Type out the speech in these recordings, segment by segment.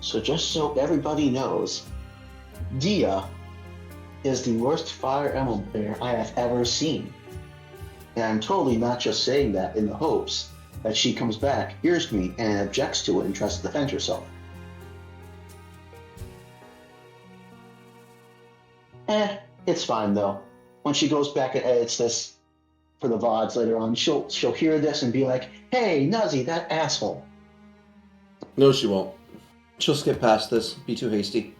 So just so everybody knows, Dia is the worst Fire Emblem player I have ever seen. And I'm totally not just saying that in the hopes that she comes back, hears me, and objects to it and tries to defend herself. It's fine though. When she goes back and edits this for the VODs later on, she'll hear this and be like, "Hey, Nuzzy, that asshole." No, she won't. She'll skip past this. Be too hasty.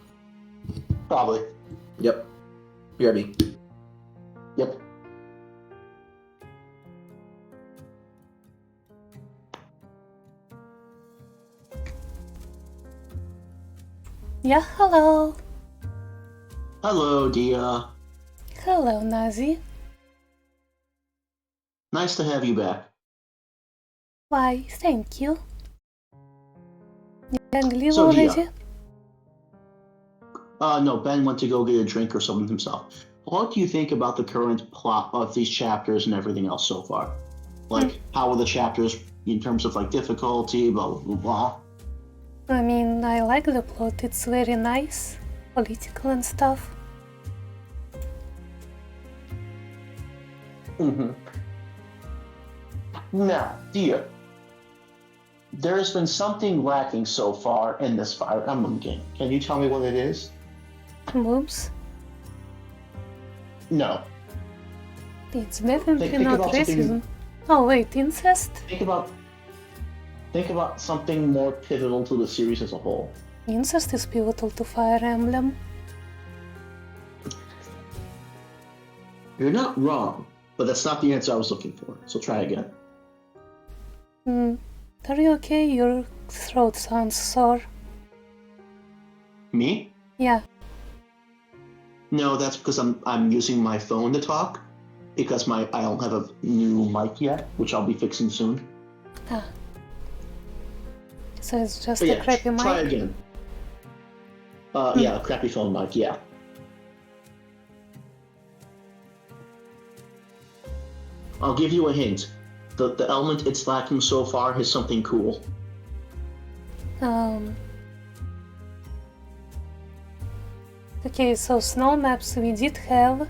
Probably. Yep. BRB. Yep. Yeah, hello. Hello, Dia. Hello, Nazi. Nice to have you back. Why, thank you. You can leave So, Dia. already? No, Ben went to go get a drink or something himself. What do you think about the current plot of these chapters and everything else so far? Like, how are the chapters in terms of like difficulty, blah blah blah blah? I mean, I like the plot, it's very nice, political and stuff. Now, Dia, there has been something lacking so far in this Fire Emblem game. Can you tell me what it is? Boobs? No. It's definitely Think not about racism. something- Oh wait, incest? Think about something more pivotal to the series as a whole. Incest is pivotal to Fire Emblem. You're not wrong, but that's not the answer I was looking for. So try again. Are you okay? Your throat sounds sore. Me? Yeah. No, that's because I'm using my phone to talk because I don't have a new mic yet, which I'll be fixing soon. Ah. So it's just But a yeah, crappy mic? try again. Yeah, a crappy phone mic, yeah. I'll give you a hint. The element it's lacking so far is something cool. Okay, so snow maps we did have.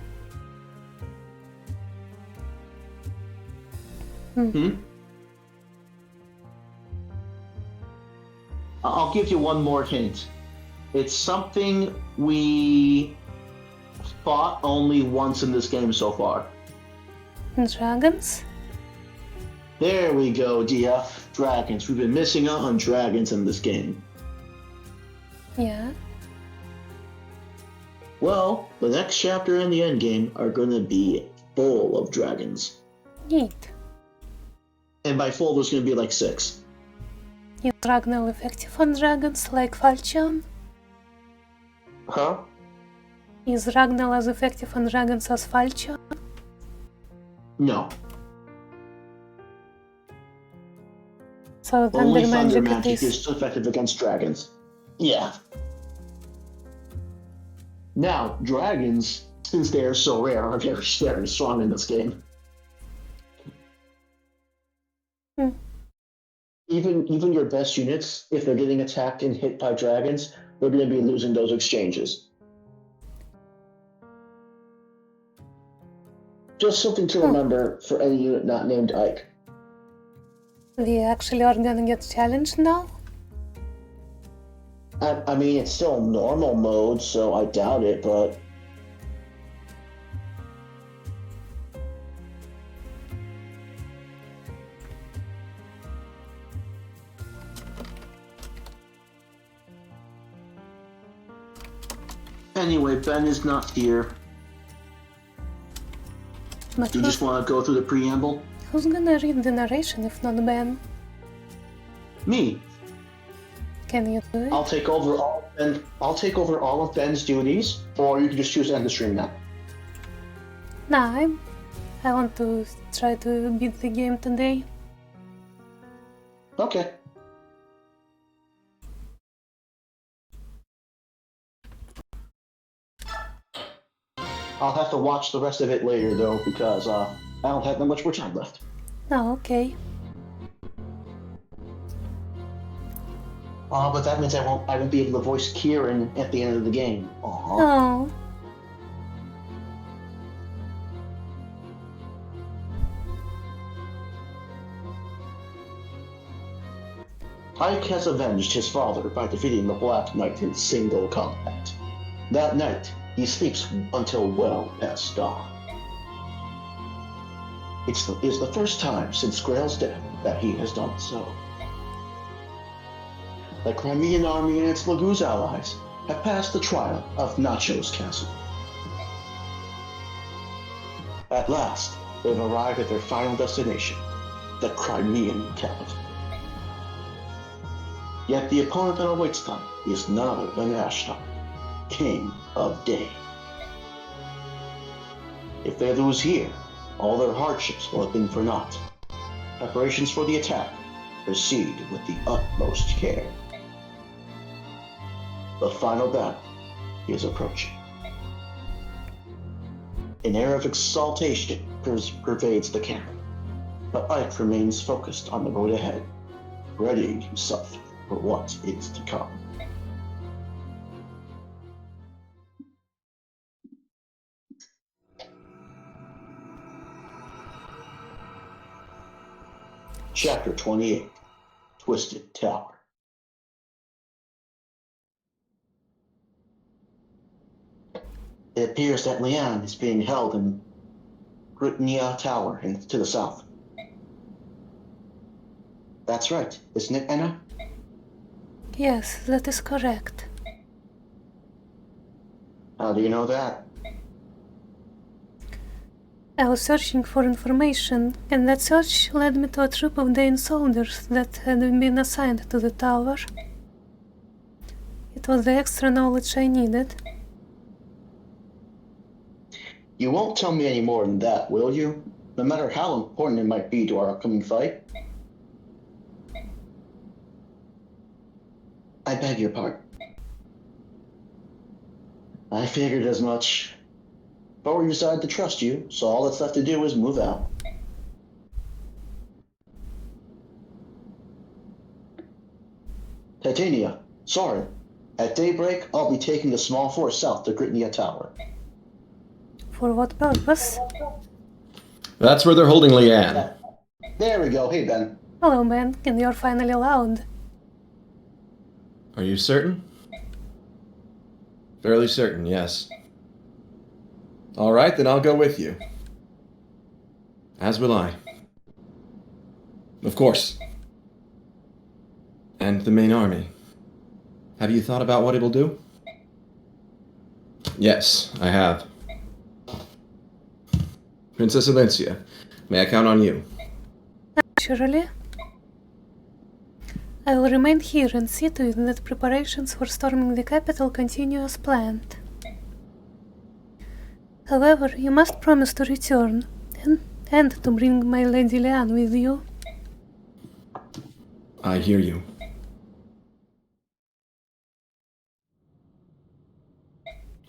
I'll give you one more hint. It's something we fought only once in this game so far. Dragons? There we go, Dia. Dragons. We've been missing out on dragons in this game. Yeah. Well, the next chapter and the endgame are gonna be full of dragons. Neat. And by full, there's gonna be like 6. Is Ragnar effective on dragons like Falchion? Huh? Is Ragnar as effective on dragons as Falchion? No. So Only Thunder thunder Magic it magic is. is effective against dragons. Yeah. Now, dragons, since they are so rare, are very, very strong in this game. Even your best units, if they're getting attacked and hit by dragons, they're going to be losing those exchanges. Just something to remember for any unit not named Ike. We actually are gonna get challenged now? I mean, it's still normal mode, so I doubt it, but... Anyway, Ben is not here. But You just want to go through the preamble? who's gonna read the narration if not Ben? Me. Can you do it? I'll take over all of Ben's duties, or you can just choose to end the stream now. Nah, I want to try to beat the game today. Okay. I'll have to watch the rest of it later, though, because I don't have that much more time left. Oh, okay. Aw, but that means I won't be able to voice Kieran at the end of the game. Aw. Oh. Ike has avenged his father by defeating the Black Knight in single combat. That night, he sleeps until well past dawn. It's the first time since Grail's death that he has done so. The Crimean army and its Laguz allies have passed the trial of Nacho's castle. At last, they've arrived at their final destination, the Crimean capital. Yet the opponent that awaits them is none other than Ashtar, King of Day. If they lose here, all their hardships will have been for naught. Preparations for the attack proceed with the utmost care. The final battle is approaching. An air of exaltation pervades the camp, but Ike remains focused on the road ahead, readying himself for what is to come. Chapter 28, Twisted Tower. It appears that Leanne is being held in Gritnia Tower to the south. That's right, isn't it, Anna? Yes, that is correct. How do you know that? I was searching for information, and that search led me to a troop of Dane soldiers that had been assigned to the tower. It was the extra knowledge I needed. You won't tell me any more than that, will you? No matter how important it might be to our upcoming fight? I beg your pardon. I figured as much. But we decided to trust you, so all that's left to do is move out. Titania, sorry. At daybreak, I'll be taking a small force south to Gritnia Tower. For what purpose? That's where they're holding Leanne. There we go. Hey, Ben. Hello, Ben, and you're finally allowed. Are you certain? Fairly certain, yes. All right, then I'll go with you. As will I. Of course. And the main army. Have you thought about what it will do? Yes, I have. Princess Alencia, may I count on you? Naturally. I will remain here and see to it that preparations for storming the capital continue as planned. However, you must promise to return, and to bring my Lady Leanne with you. I hear you.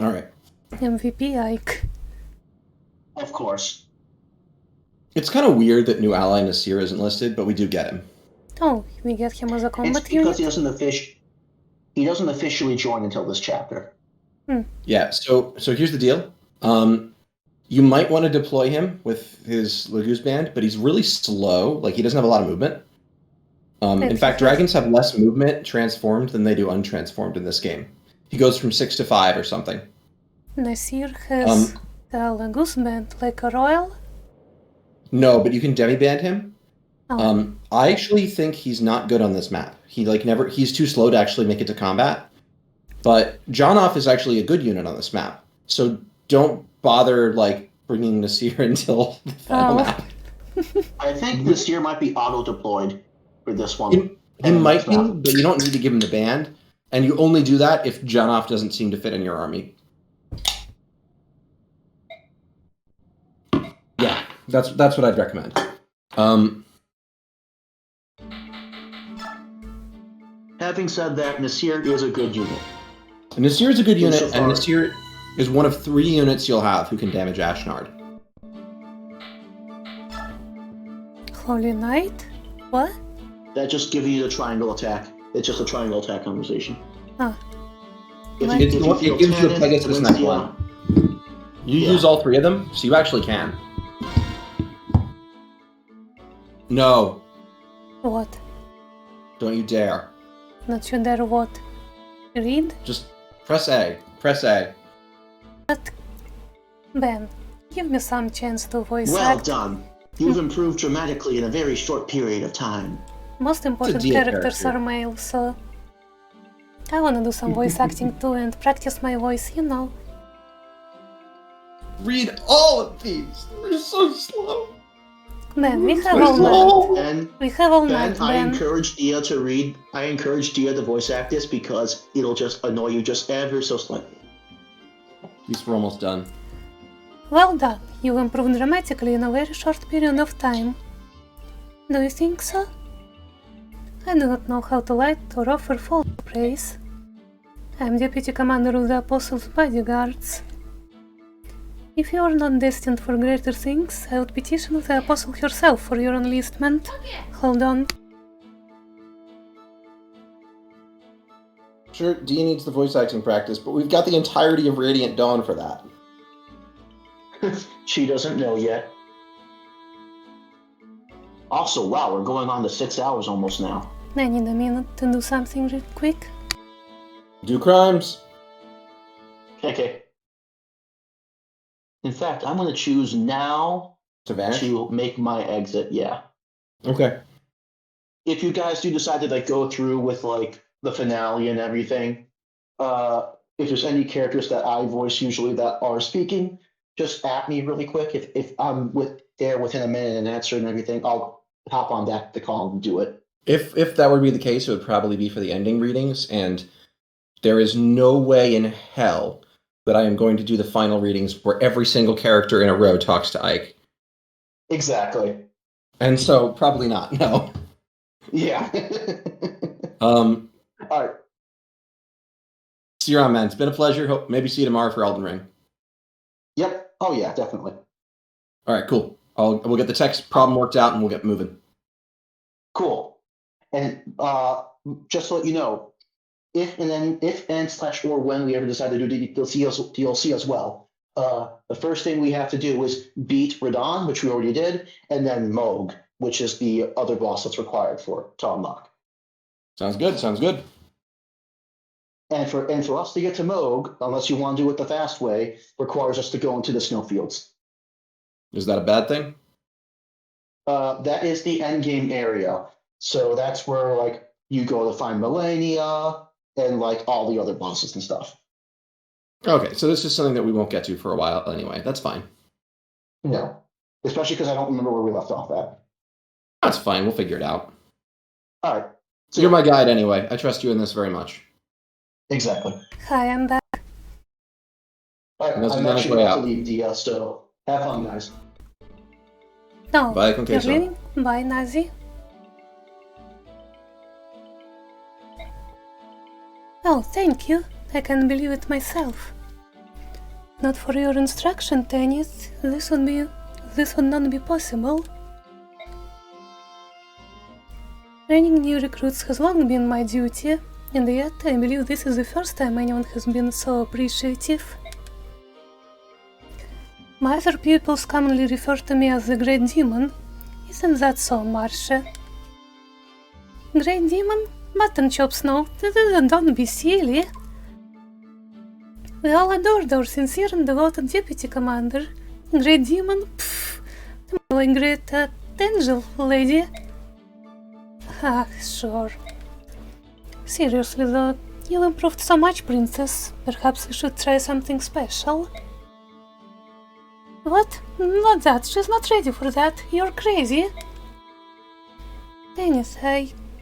All right. MVP Ike. Of course. It's kind of weird that new ally Nasir isn't listed, but we do get him. Oh, we get him as a It's combat because unit? he doesn't officially join until this chapter. Yeah, so here's the deal. You might want to deploy him with his Laguz band, but he's really slow. Like, he doesn't have a lot of movement. In fact, dragons have less movement transformed than they do untransformed in this game. He goes from 6 to 5 or something. Nasir has the Laguz band like a royal? No, but you can demi-band him. Oh. I actually think he's not good on this map. He's too slow to actually make it to combat. But Jonoff is actually a good unit on this map. So don't bother, bringing Nasir until the final map. I think this year might be auto-deployed for this one. He might be, but you don't need to give him the band. And you only do that if Jonoff doesn't seem to fit in your army. Yeah, that's what I'd recommend. Having said that, Nasir is a good unit. Nasir is a good unit, So and far. Nasir is one of 3 units you'll have who can damage Ashnard. Holy Knight? What? That just gives you the triangle attack. It's just a triangle attack conversation. Ah. If Right. you, It if you feel gives you a Tannen, Pegasus Valencia- neckline. You Yeah. use all three of them, so you actually can. No, What? don't you dare. Not you dare what? Read? Just press A. Press A. Ben, give me some chance to voice Well act. done. You've improved dramatically in a very short period of time. Most important Dia characters character. are male, so I wanna do some voice acting too and practice my voice, you know. Read all of these. They're so slow. Ben, we have They're all night. slow. Ben, We have all Ben, night, I Ben. encourage Dia to read. I encourage Dia to voice act this because it'll just annoy you just ever so slightly. At least we're almost done. Well done. You improved dramatically in a very short period of time. Do you think so? I do not know how to lie or offer false praise. I am Deputy Commander of the Apostles' Bodyguards. If you are not destined for greater things, I would petition the Apostle herself for your enlistment. Hold on. Sure, Dee needs the voice acting practice, but we've got the entirety of Radiant Dawn for that. She doesn't know yet. Also, wow, we're going on to 6 hours almost now. I need a minute to do something real quick. Do crimes. Okay. In fact, I'm going to choose now To vanish? to make my exit. Yeah. Okay. If you guys do decide to like go through with like the finale and everything, if there's any characters that I voice usually that are speaking, just at me really quick. If I'm there within a minute and answer and everything, I'll hop on back the call and do it. If that would be the case, it would probably be for the ending readings, and there is no way in hell that I am going to do the final readings where every single character in a row talks to Ike. Exactly. And so, probably not, no. Yeah. All All right. See you around, man. It's been a pleasure. Hope maybe see you tomorrow for Elden Ring. Yep. Oh yeah, definitely. All right, cool. We'll get the text problem worked out and we'll get moving. Cool. And just to let you know, if and or when we ever decide to do DLC as well, the first thing we have to do is beat Radon, which we already did, and then Moog, which is the other boss that's required to unlock. Sounds good. Sounds good. And for us to get to Moog, unless you want to do it the fast way, requires us to go into the snowfields. Is that a bad thing? That is the end game area. So that's where like you go to find Melania and like all the other bosses and stuff. Okay, so this is something that we won't get to for a while anyway. That's fine. No, especially because I don't remember where we left off at. That's fine. We'll figure it out. All right. So you're my guide anyway. I trust you in this very much. Exactly. Hi, I'm back. All right, And that's I'm another actually way about to out. leave Dia, so have fun, guys. No, Bye, you're Conqueso. leaving? Bye, Nazi. Oh, thank you. I can't believe it myself. Not for your instruction, Tennis. This would not be possible. Training new recruits has long been my duty, and yet I believe this is the first time anyone has been so appreciative. My other pupils commonly refer to me as the Great Demon. Isn't that so, Marcia? Great Demon? Mutton chops, no. Don't be silly. We all adored our sincere and devoted Deputy Commander. Great Demon? Pfft. More like Great Angel, lady. Ah, sure. Seriously though, you improved so much, Princess. Perhaps we should try something special. What? Not that. She's not ready for that. You're crazy. Dennis,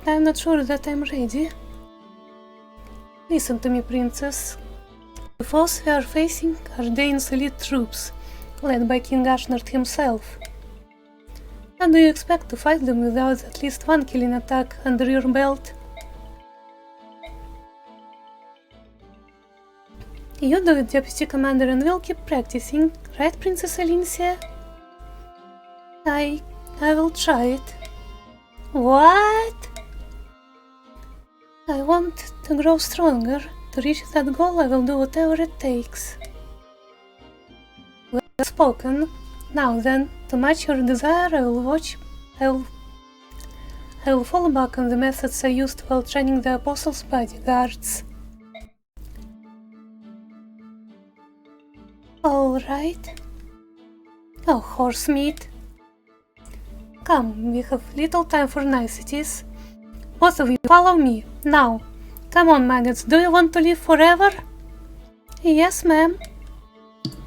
I'm not sure that I'm ready. Listen to me, Princess. The foes we are facing are Dane's elite troops, led by King Ashnard himself. How do you expect to fight them without at least one killing attack under your belt? You do it, Deputy Commander, and we'll keep practicing, right, Princess Alicia? I will try it. What? I want to grow stronger. To reach that goal, I will do whatever it takes. Well spoken. Now then, to match your desire, I will fall back on the methods I used while training the Apostles' bodyguards. Alright. Oh, horse meat. Come, we have little time for niceties. Both of you, follow me, now. Come on, maggots, do you want to live forever? Yes, ma'am.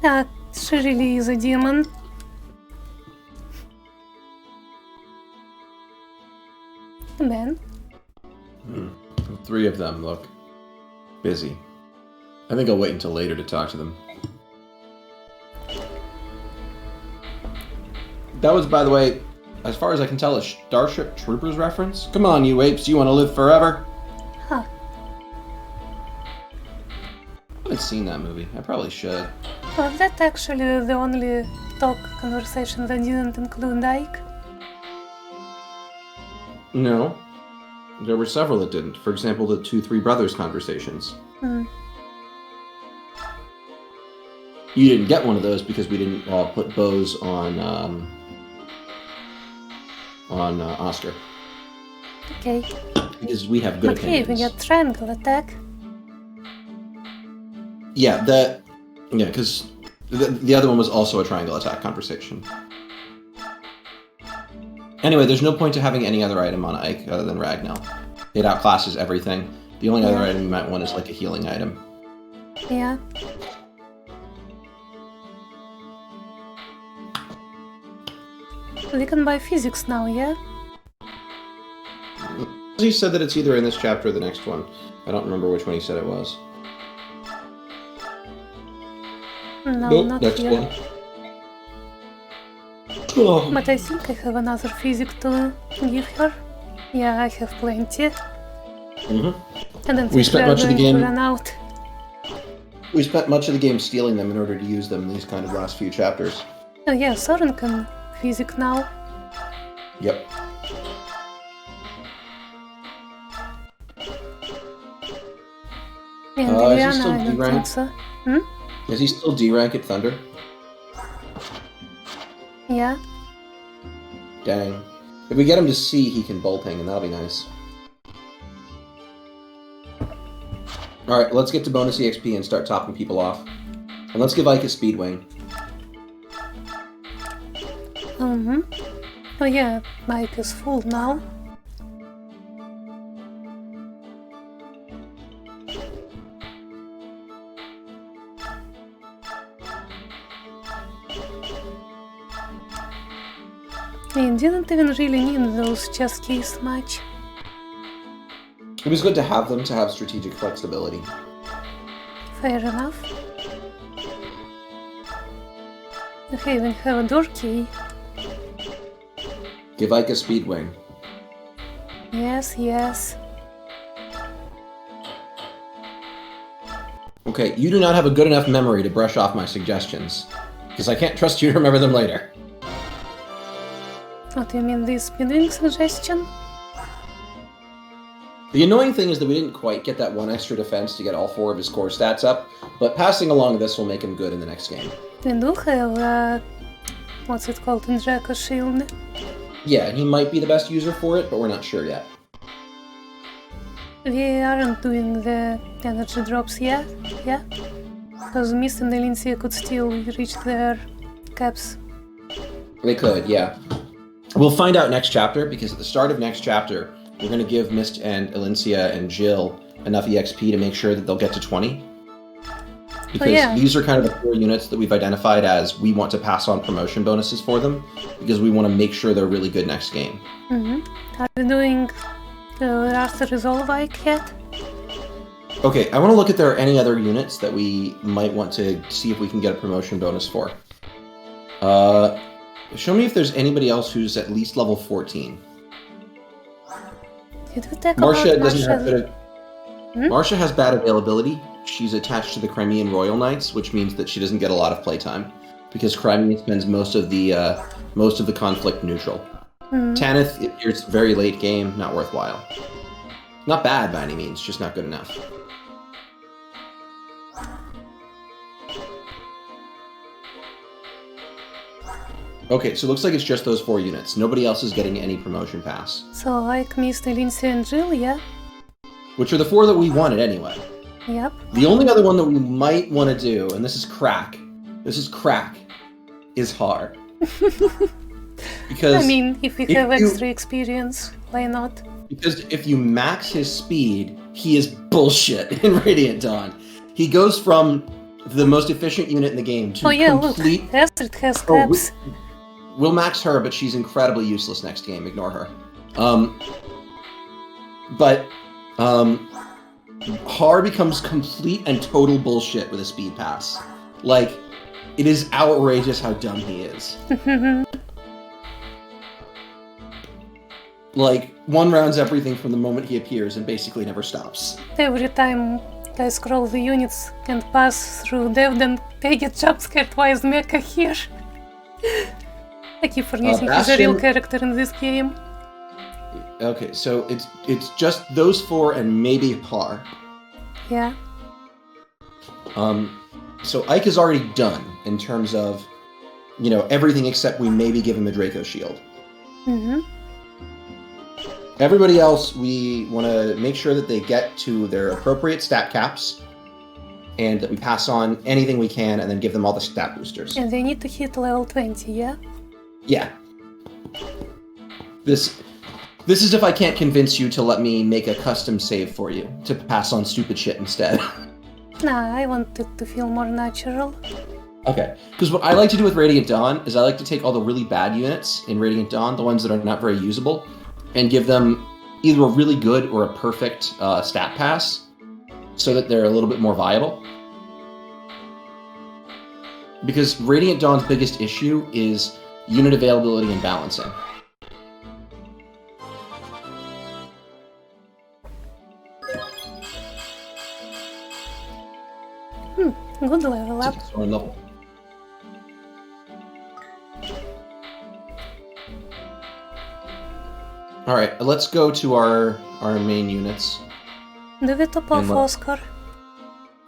Ah, she really is a demon. Ben? Three of them look busy. I think I'll wait until later to talk to them. That was, by the way, as far as I can tell, a Starship Troopers reference. Come on, you apes, you want to live forever? Huh. I haven't seen that movie. I probably should. Was that actually the only talk conversation that didn't include Ike? No. There were several that didn't. For example, the 2-3 brothers conversations. You didn't get one of those because we didn't put bows on Oscar. Okay. Because we have good But hey, we opinions. get triangle attack. Yeah, because the other one was also a triangle attack conversation. Anyway, there's no point to having any other item on Ike other than Ragnell. It outclasses everything. The only other item you might want is like a healing item. Yeah. We can buy physics now, yeah? He said that it's either in this chapter or the next one. I don't remember which one he said it was. No, Nope, not next here. one. Oh. But I think I have another physic to give her. Yeah, I have plenty. Mhm. And then We spent much of the game- run out. We spent much of the game stealing them in order to use them in these kind of last few chapters. Oh yeah, Soren can physic now. Yep. And is he Liliana, still I don't think D-rank? so. Is he still D-rank at Thunder? Yeah. Dang. If we get him to C, he can bolt hang, and that'll be nice. Alright, let's get to bonus EXP and start topping people off. And let's give Ike a speed wing. Oh yeah, Mike is full now. And didn't even really need those chess keys much. It was good to have them to have strategic flexibility. Fair enough. Okay, we have a door key. Give Ike a speed wing. Yes, yes. Okay, you do not have a good enough memory to brush off my suggestions. Because I can't trust you to remember them later. What do you mean, this speeding suggestion? The annoying thing is that we didn't quite get that one extra defense to get all 4 of his core stats up, but passing along this will make him good in the next game. We do have, what's it called, in Draco Shield. Yeah, and he might be the best user for it, but we're not sure yet. We aren't doing the energy drops yet, yeah? Because Mist and Elincia could still reach their caps. They could, yeah. We'll find out next chapter, because at the start of next chapter, we're going to give Mist and Elincia and Jill enough EXP to make sure that they'll get to 20. Because yeah. these are kind of the 4 units that we've identified as we want to pass on promotion bonuses for them, because we want to make sure they're really good next game. Are we doing Arthur Resolve Ike yet? Okay, I want to look if there are any other units that we might want to see if we can get a promotion bonus for. Show me if there's anybody else who's at least level 14. Did we take Marcia about doesn't have Marcia? good. Marcia has bad availability. She's attached to the Crimean Royal Knights, which means that she doesn't get a lot of playtime, because Crimea spends most of the conflict neutral. Tanith appears very late game, not worthwhile. Not bad by any means, just not good enough. Okay, so it looks like it's just those 4 units. Nobody else is getting any promotion pass. So, like Misty, Lindsay, and Jill, yeah? Which are the 4 that we wanted anyway. Yep. The only other one that we might want to do, and this is crack, is hard. Because I mean, if we have extra experience, why not? Because if you max his speed, he is bullshit in Radiant Dawn. He goes from the most efficient unit in the game to complete... Look, Astrid has caps. We'll max her, but she's incredibly useless next game. Ignore her. Har becomes complete and total bullshit with a speed pass. Like, it is outrageous how dumb he is. Like, one rounds everything from the moment he appears and basically never stops. Every time I scroll the units and pass through them, I get jumpscared. Why is Mecha here? I keep forgetting he's a real character in this game. Okay, so it's just those 4 and maybe Har. Yeah. So Ike is already done in terms of, you know, everything except we maybe give him a Draco shield. Mm-hmm. Everybody else, we want to make sure that they get to their appropriate stat caps, and that we pass on anything we can, and then give them all the stat boosters. And they need to hit level 20, yeah? Yeah. This is if I can't convince you to let me make a custom save for you, to pass on stupid shit instead. Nah, I want it to feel more natural. Okay, because what I like to do with Radiant Dawn is I like to take all the really bad units in Radiant Dawn, the ones that are not very usable, and give them either a really good or a perfect stat pass, so that they're a little bit more viable. Because Radiant Dawn's biggest issue is unit availability and balancing. Good level up. Level. Alright, let's go to our main units. Do we top off Oscar?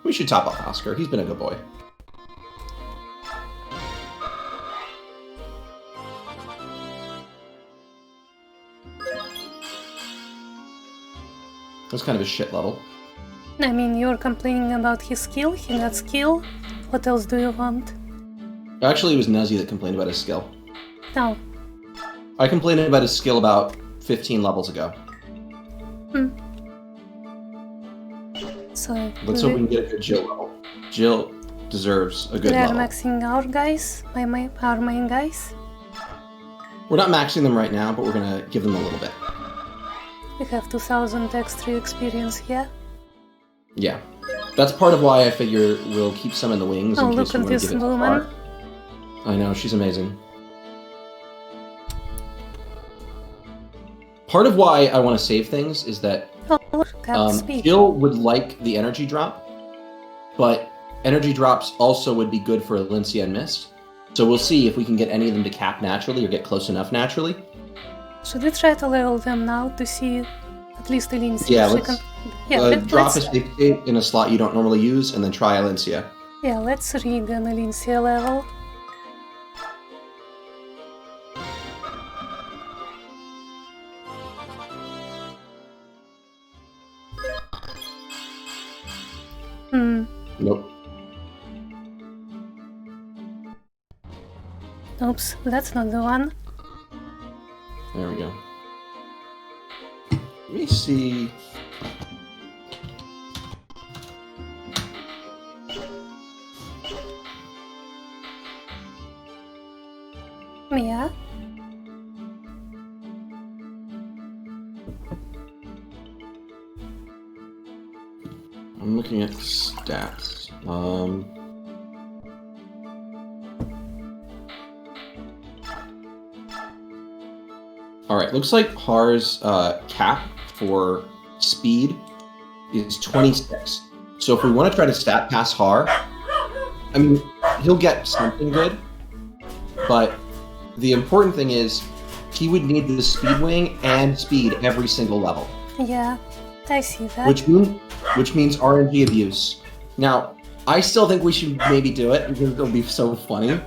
We should top off Oscar. He's been a good boy. That's kind of a shit level. I mean, you're complaining about his skill, he got skill. What else do you want? Actually, it was Nuzzy that complained about his skill. No. I complained about his skill about 15 levels ago. So, let's hope we can get a good Jill level. Jill deserves a good level. We are maxing our guys, our main guys. We're not maxing them right now, but we're gonna give them a little bit. We have 2000 extra experience here. Yeah. That's part of why I figure we'll keep some in the wings in case look we at want to this give it to woman. Har. I know, she's amazing. Part of why I want to save things is that Oh, look at speed. Jill would like the energy drop, but energy drops also would be good for Alincia and Mist. So we'll see if we can get any of them to cap naturally or get close enough naturally. Should we try to level them now to see at least Alincia? Yeah, if let's let's drop a safe state in a slot you don't normally use, and then try Alincia. Yeah, let's rig an Alincia level. Nope. Oops, that's not the one. There we go. Let me see. Yeah. I'm looking at stats. Alright, looks like Har's cap for speed is 26. So if we want to try to stat pass Har, I mean, he'll get something good, but the important thing is he would need the speed wing and speed every single level. Yeah. I see that. which means RNG abuse. Now, I still think we should maybe do it because it'll be so funny.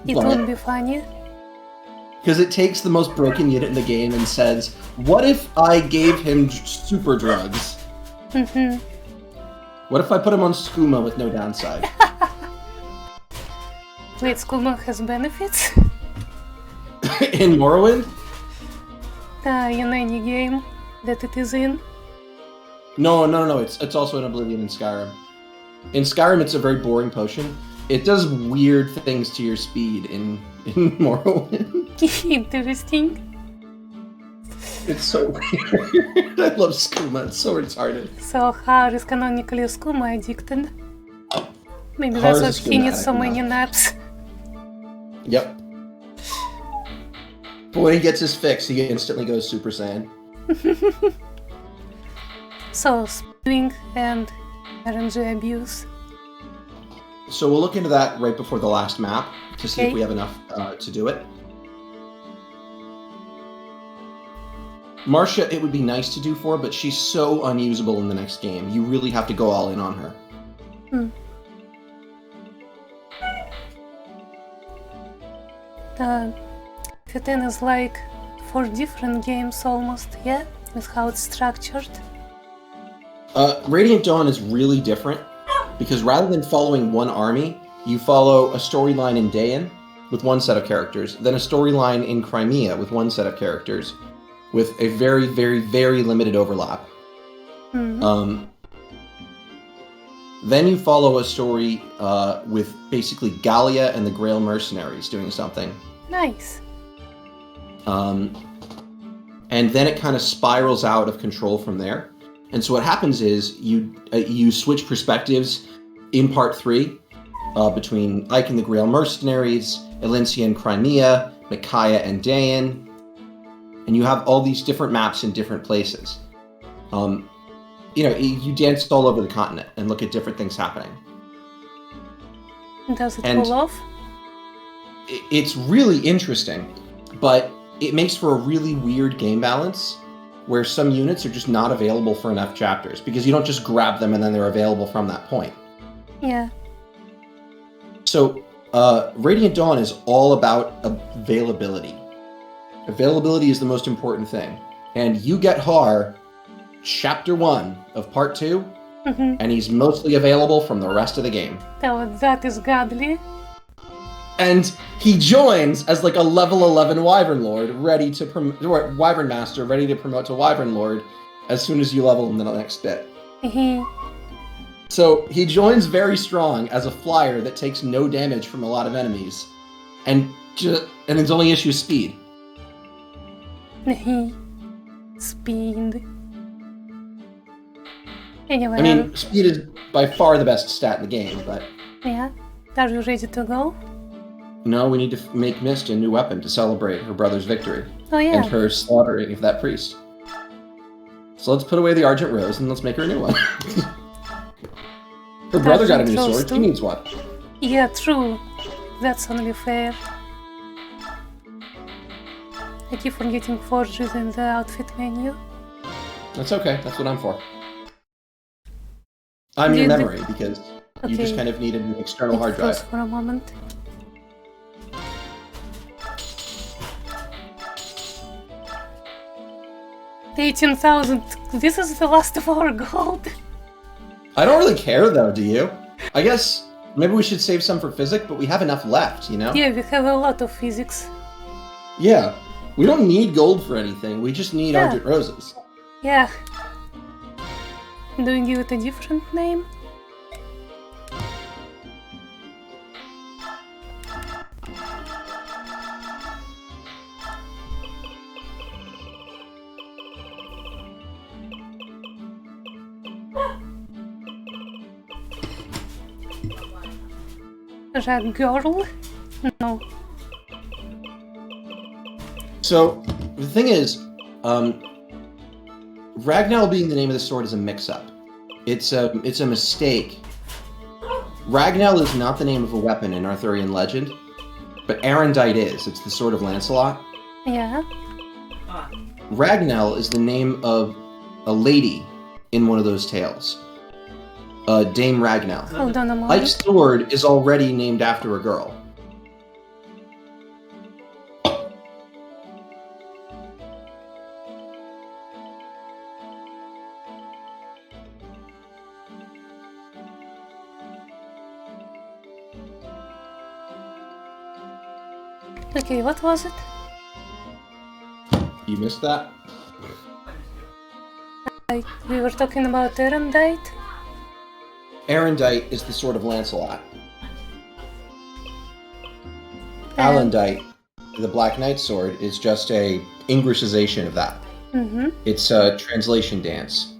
It would be funny. Because it takes the most broken unit in the game and says, "What if I gave him super drugs? Mm-hmm. What if I put him on skooma with no downside?" Wait, skooma has benefits? In Morrowind? In any game that it is in? No. It's also in Oblivion and Skyrim. In Skyrim, it's a very boring potion. It does weird things to your speed in Morrowind. Interesting. It's so weird. I love skooma. It's so retarded. So Har is canonically skooma addicted. Maybe Har that's is why he needs skooma so addict many now. naps. Yep. But when he gets his fix, he instantly goes Super Saiyan. So, speeding and RNG abuse. So we'll look into that right before the last map to see if Okay. we have enough to do it. Marcia, it would be nice to do for, but she's so unusable in the next game. You really have to go all in on her. Fiten is like 4 different games almost, yeah? With how it's structured. Radiant Dawn is really different because rather than following one army, you follow a storyline in Dayan with one set of characters, then a storyline in Crimea with one set of characters, with a very, very, very limited overlap. Then you follow a story with basically Gallia and the Grail Mercenaries doing something. Nice. And then it kind of spirals out of control from there. And so what happens is you switch perspectives in part 3 between Ike and the Grail Mercenaries, Elincia and Crimea, Micaiah and Dayan, and you have all these different maps in different places. You dance all over the continent and look at different things happening. Does it And- pull off? It's really interesting, but it makes for a really weird game balance where some units are just not available for enough chapters because you don't just grab them and then they're available from that point. Yeah. So, Radiant Dawn is all about availability. Availability is the most important thing. And you get Har chapter 1 of part 2, and he's mostly available from the rest of the game. Oh, that is godly. And he joins as like a level 11 Wyvern Lord, ready to Wyvern Master, ready to promote to Wyvern Lord as soon as you level him the next bit. So he joins very strong as a flyer that takes no damage from a lot of enemies, and his only issue is speed. Speed. Anyway, I mean, speed is by far the best stat in the game, but yeah. Are you ready to go? no, we need to make Mist a new weapon to celebrate her brother's victory Oh yeah. and her slaughtering of that priest. So let's put away the Argent Rose and let's make her a new one. Her brother got a new Argent Rose sword, she too? needs one. Yeah, true. That's only fair. I keep forgetting forges in the outfit menu. That's okay, that's what I'm for. I'm Do your you- memory because you just Okay. kind of needed an external hard It froze drive. for a moment. $18,000. This is the last of our gold. I don't really care though, do you? I guess maybe we should save some for physics, but we have enough left, you know? Yeah, we have a lot of physics. Yeah. We don't need gold for anything, we just need Yeah. Argent Roses. Yeah. Do you give it a different name? Red girl? No. So, the thing is, Ragnall being the name of the sword is a mix-up. It's a mistake. Ragnall is not the name of a weapon in Arthurian legend, but Arendite is. It's the sword of Lancelot. Yeah. Ragnall is the name of a lady in one of those tales. Dame Ragnell. Hold on a moment. Ike's sword is already named after a girl. Okay, what was it? You missed that? Like, we were talking about Erendite? Arendite is the sword of Lancelot. And- Alandite, the Black Knight sword, is just a Englishization of that. Mm-hmm. It's a translation dance.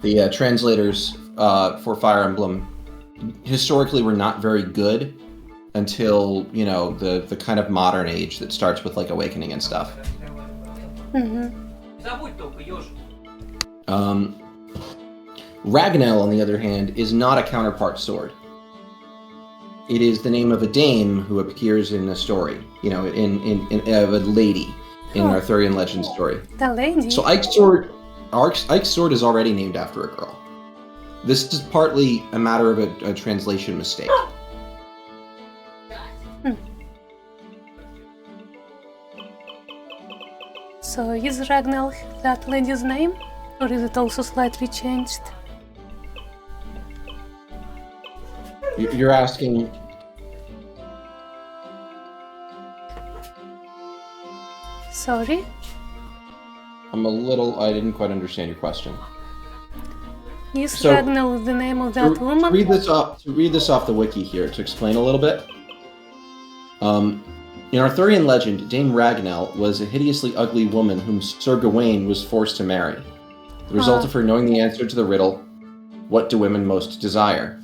The translators for Fire Emblem historically were not very good until, you know, the kind of modern age that starts with like Awakening and stuff. Mm-hmm. Ragnell, on the other hand, is not a counterpart sword. It is the name of a dame who appears in a story, you know, in a lady in an Arthurian legend story. The lady? So Ike's sword is already named after a girl. This is partly a matter of a translation mistake. So is Ragnell that lady's name? Or is it also slightly changed? You're asking... Sorry? I didn't quite understand your question. Is So, Ragnell the name of that To woman? read this off the wiki here, to explain a little bit. In Arthurian legend, Dame Ragnell was a hideously ugly woman whom Sir Gawain was forced to marry. The result of her knowing the answer to the riddle, what do women most desire?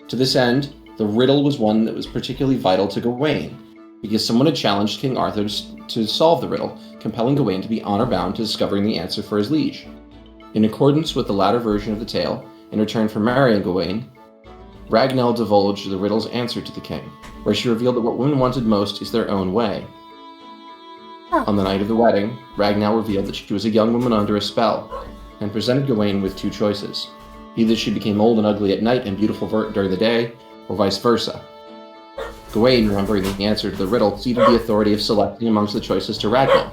To this end, the riddle was one that was particularly vital to Gawain, because someone had challenged King Arthur to solve the riddle, compelling Gawain to be honor-bound to discovering the answer for his liege. In accordance with the latter version of the tale, in return for marrying Gawain, Ragnell divulged the riddle's answer to the king, where she revealed that what women wanted most is their own way. Oh. On the night of the wedding, Ragnell revealed that she was a young woman under a spell, and presented Gawain with two choices. Either she became old and ugly at night and beautiful during the day, or vice versa. Gawain, remembering the answer to the riddle, ceded the authority of selecting amongst the choices to Ragnell.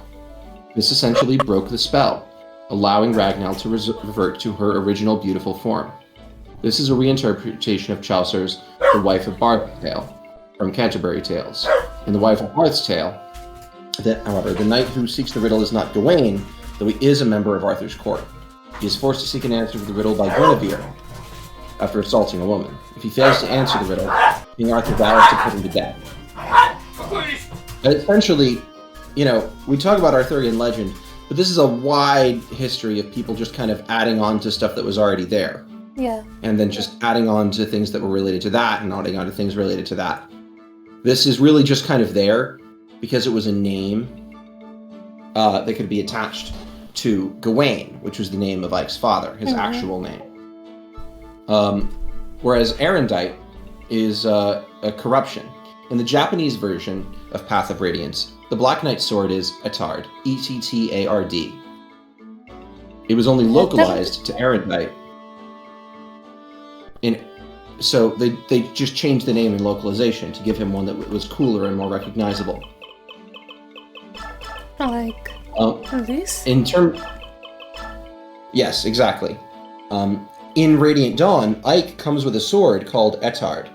This essentially broke the spell, allowing Ragnell to revert to her original beautiful form. This is a reinterpretation of Chaucer's The Wife of Bath's Tale, from Canterbury Tales. In The Wife of Bath's Tale, however, the knight who seeks the riddle is not Gawain, though he is a member of Arthur's court. He is forced to seek an answer to the riddle by Guinevere, after assaulting a woman. If he fails to answer the riddle, King Arthur vows to put him to death. Essentially, you know, we talk about Arthurian legend, but this is a wide history of people just kind of adding on to stuff that was already there. Yeah. And then just adding on to things that were related to that, and adding on to things related to that. This is really just kind of there because it was a name that could be attached to Gawain, which was the name of Ike's father, his actual name. Whereas Arendite is a corruption. In the Japanese version of Path of Radiance, the Black Knight sword is Ettard, E-T-T-A-R-D. It was only localized to Arendite. So they just changed the name in localization to give him one that was cooler and more recognizable. Like this? Yes, exactly. In Radiant Dawn, Ike comes with a sword called Ettard,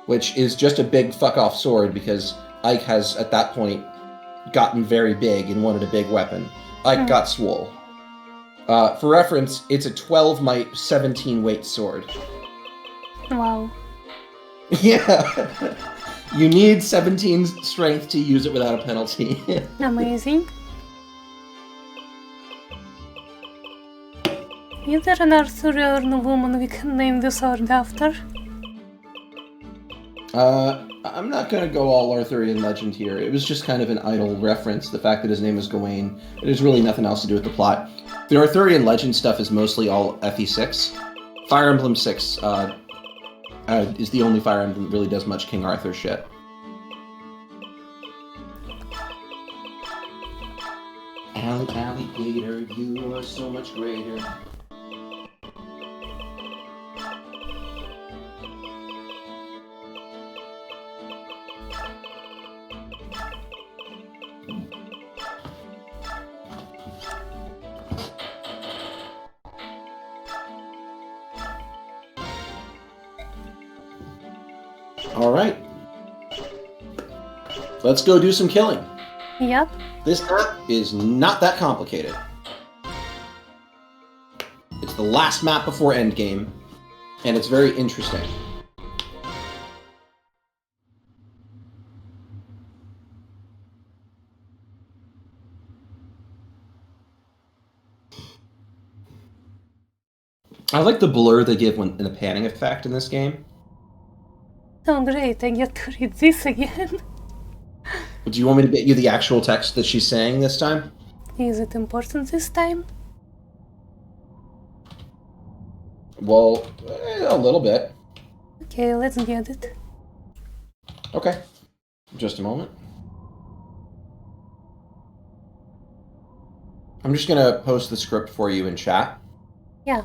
which is just a big fuck-off sword because Ike has, at that point, gotten very big and wanted a big weapon. Ike got swole. For reference, it's a 12 might, 17 weight sword. Wow. Yeah. You need 17 strength to use it without a penalty. Amazing. Is there an Arthurian woman we can name the sword after? I'm not going to go all Arthurian legend here. It was just kind of an idle reference, the fact that his name is Gawain. There's really nothing else to do with the plot. The Arthurian legend stuff is mostly all FE6. Fire Emblem 6 is the only Fire Emblem that really does much King Arthur shit. Alligator, you are so much greater. All right. Let's go do some killing. Yep. This map is not that complicated. It's the last map before Endgame, and it's very interesting. I like the blur they give in the panning effect in this game. Oh great, I get to read this again. Do you want me to get you the actual text that she's saying this time? Is it important this time? Well, a little bit. Okay, let's get it. Okay. Just a moment. I'm just gonna post the script for you in chat. Yeah.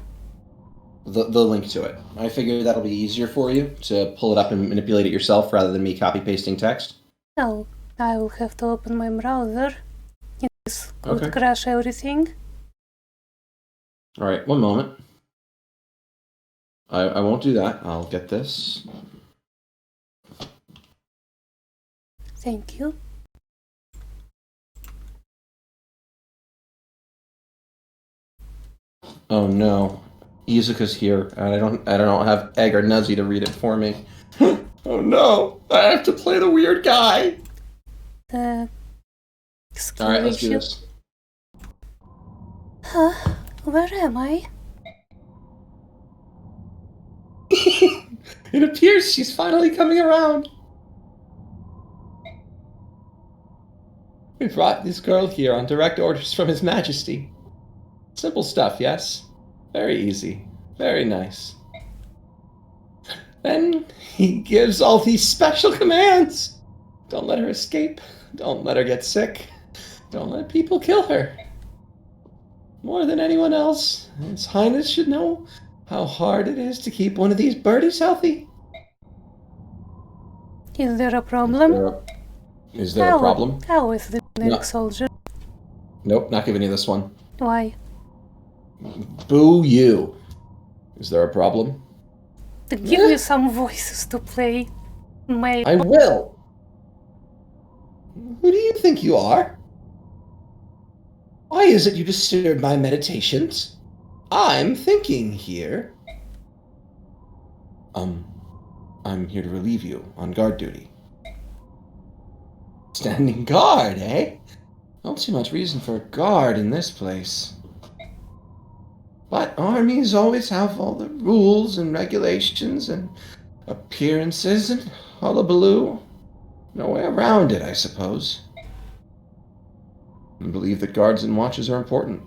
The link to it. I figure that'll be easier for you to pull it up and manipulate it yourself rather than me copy-pasting text. No, I will have to open my browser. This could Okay. crash everything. Alright, one moment. I won't do that. I'll get this. Thank you. Oh no. Izuka's here, and I don't have Egg or Nuzzy to read it for me. Oh no! I have to play the weird guy! The skill Alright, let's do issue. this. Huh? Where am I? It appears she's finally coming around. We brought this girl here on direct orders from His Majesty. Simple stuff, yes? Very easy. Very nice. Then he gives all these special commands. Don't let her escape. Don't let her get sick. Don't let people kill her. More than anyone else, His Highness should know how hard it is to keep one of these birdies healthy. Is there a problem? Is there a problem? How is the generic No. soldier? Nope, not giving you this one. Why? Boo you. Is there a problem? To give me some voices to play. My I will. Who do you think you are? Why is it you disturb my meditations? I'm thinking here. I'm here to relieve you on guard duty. Standing guard, eh? Don't see much reason for a guard in this place. But armies always have all the rules and regulations and appearances and hullabaloo. No way around it, I suppose. I believe that guards and watches are important.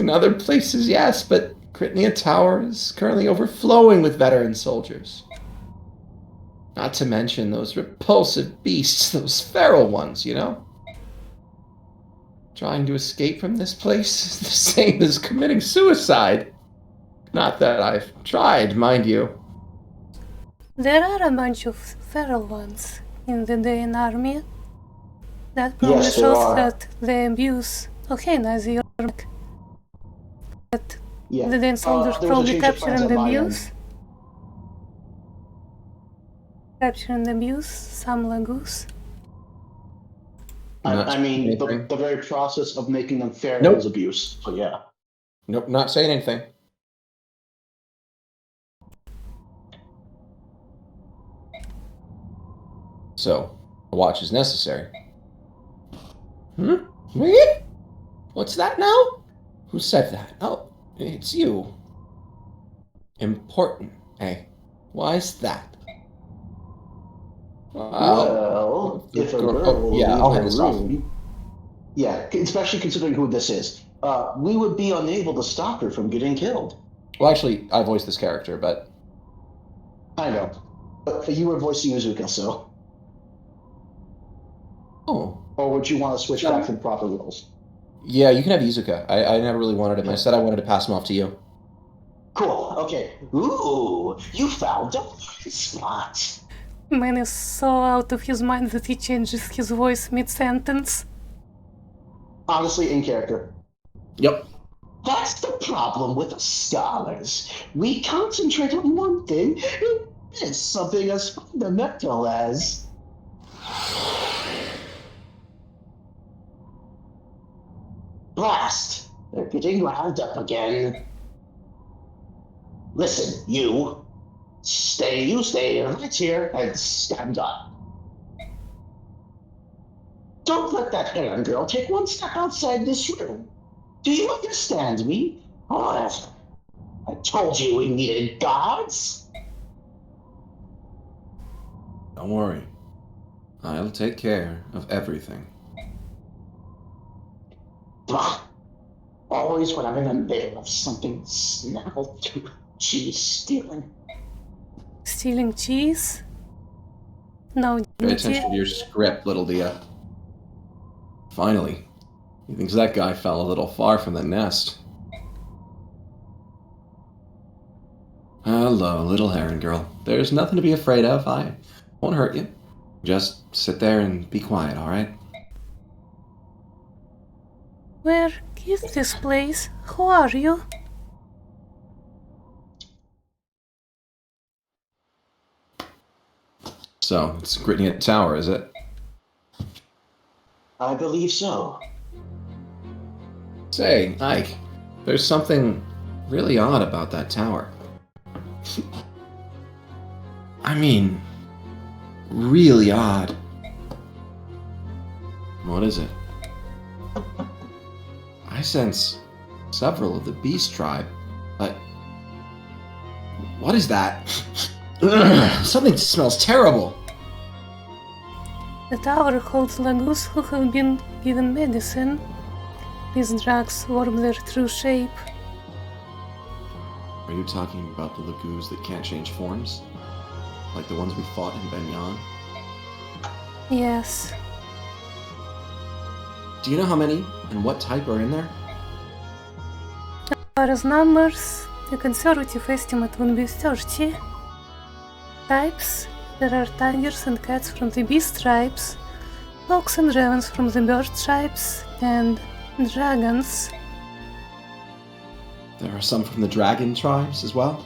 In other places, yes, but Critnia Tower is currently overflowing with veteran soldiers. Not to mention those repulsive beasts, those feral ones, you know? Trying to escape from this place is the same as committing suicide. Not that I've tried, mind you. There are a bunch of feral ones in the Dain army. That Yes, probably there shows are. that they abuse. Okay, Nazi, you're back. But Yeah. the Dain soldiers there was a probably change of capture plans and on my abuse. Capture and abuse some Lagoos. Not I mean, anything. the very process of making them fair Nope. is abuse. So yeah. Nope, not saying anything. So, a watch is necessary. Me? What's that now? Who said that? Oh, it's you. Important, eh? Why's that? Well, if a girl yeah, leaves I'll her hand this off. room, yeah, especially considering who this is, we would be unable to stop her from getting killed. Well, actually, I voiced this character, but I know, but you were voicing Izuka, so. oh, Or would you want to switch back to the proper roles? yeah, you can have Izuka. I never really wanted him. I said I wanted to pass him off to you. Cool. Okay. Ooh, you found a spot. Man is so out of his mind that he changes his voice mid-sentence. Honestly, in character. Yep. That's the problem with us scholars. We concentrate on one thing and miss something as fundamental as. Blast! They're getting wound up again. Listen, you stay right here and stand up. Don't let that Aaron girl take one step outside this room. Do you understand me? Oh, I told you we needed gods. Don't worry. I'll take care of everything. Bah. Always when I'm in the middle of something, snaffle to cheese stealing. Stealing cheese? No Pay dignity. attention to your script, little Dia. Finally. He thinks that guy fell a little far from the nest. Hello, little heron girl. There's nothing to be afraid of. I won't hurt you. Just sit there and be quiet, alright? Where is this place? Who are you? So, it's Gritney Tower, is it? I believe so. Say, Ike, there's something really odd about that tower. I mean, really odd. What is it? I sense several of the beast tribe, but what is that? Ugh, something smells terrible. The tower holds Lagoos who have been given medicine. These drugs warp their true shape. Are you talking about the Lagoos that can't change forms? Like the ones we fought in Benyan? Yes. Do you know how many and what type are in there? As far as numbers, a conservative estimate would be 30. Types: there are tigers and cats from the beast tribes, fox and ravens from the bird tribes, and dragons. There are some from the dragon tribes as well?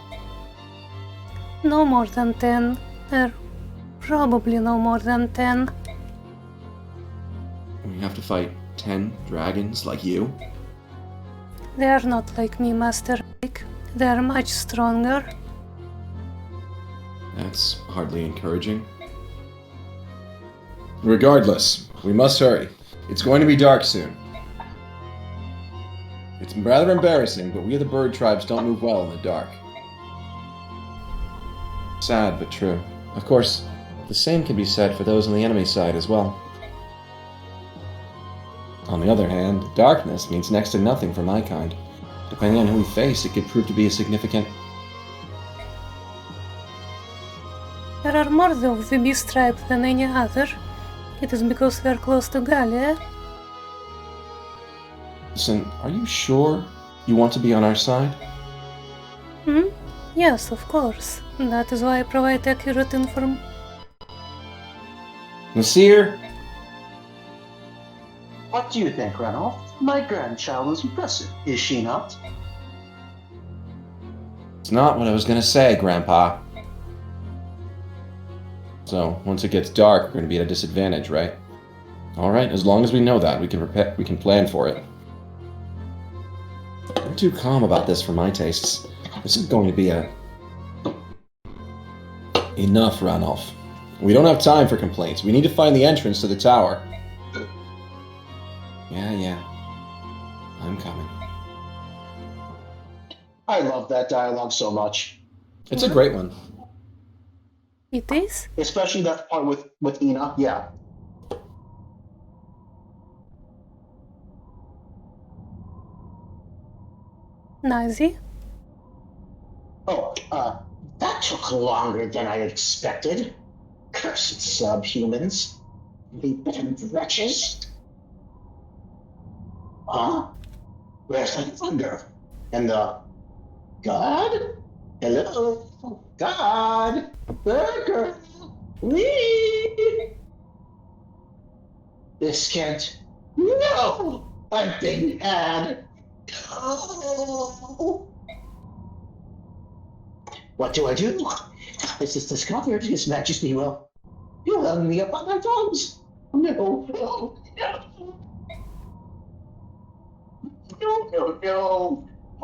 No more than 10. Probably no more than 10. We have to fight 10 dragons like you? They are not like me, Master Ike. They are much stronger. That's hardly encouraging. Regardless, we must hurry. It's going to be dark soon. It's rather embarrassing, but we of the bird tribes don't move well in the dark. Sad, but true. Of course, the same can be said for those on the enemy side as well. On the other hand, darkness means next to nothing for my kind. Depending on who we face, it could prove to be a significant... There are more of the beast tribe than any other. It is because we are close to Gallia. Listen, are you sure you want to be on our side? Yes, of course. That is why I provide accurate information. Nasir? What do you think, Ranulph? My grandchild is impressive, is she not? It's not what I was gonna say, Grandpa. So, once it gets dark, we're gonna be at a disadvantage, right? Alright, as long as we know that, we can plan for it. You're too calm about this for my tastes. This is going to be Enough, Ranulph. We don't have time for complaints. We need to find the entrance to the tower. Yeah. I'm coming. I love that dialogue so much. It's a great one. It is? Especially that part with Ina. Yeah. Nazi? Oh, that took longer than I expected. Cursed subhumans. Repent wretches. Huh? Where's the thunder? And the... God? Hello? God? Burger? Wee! This can't... No! I'm being had! Oh. What do I do? If this is discovered, His Majesty will. You'll hang me up on my tongues. No.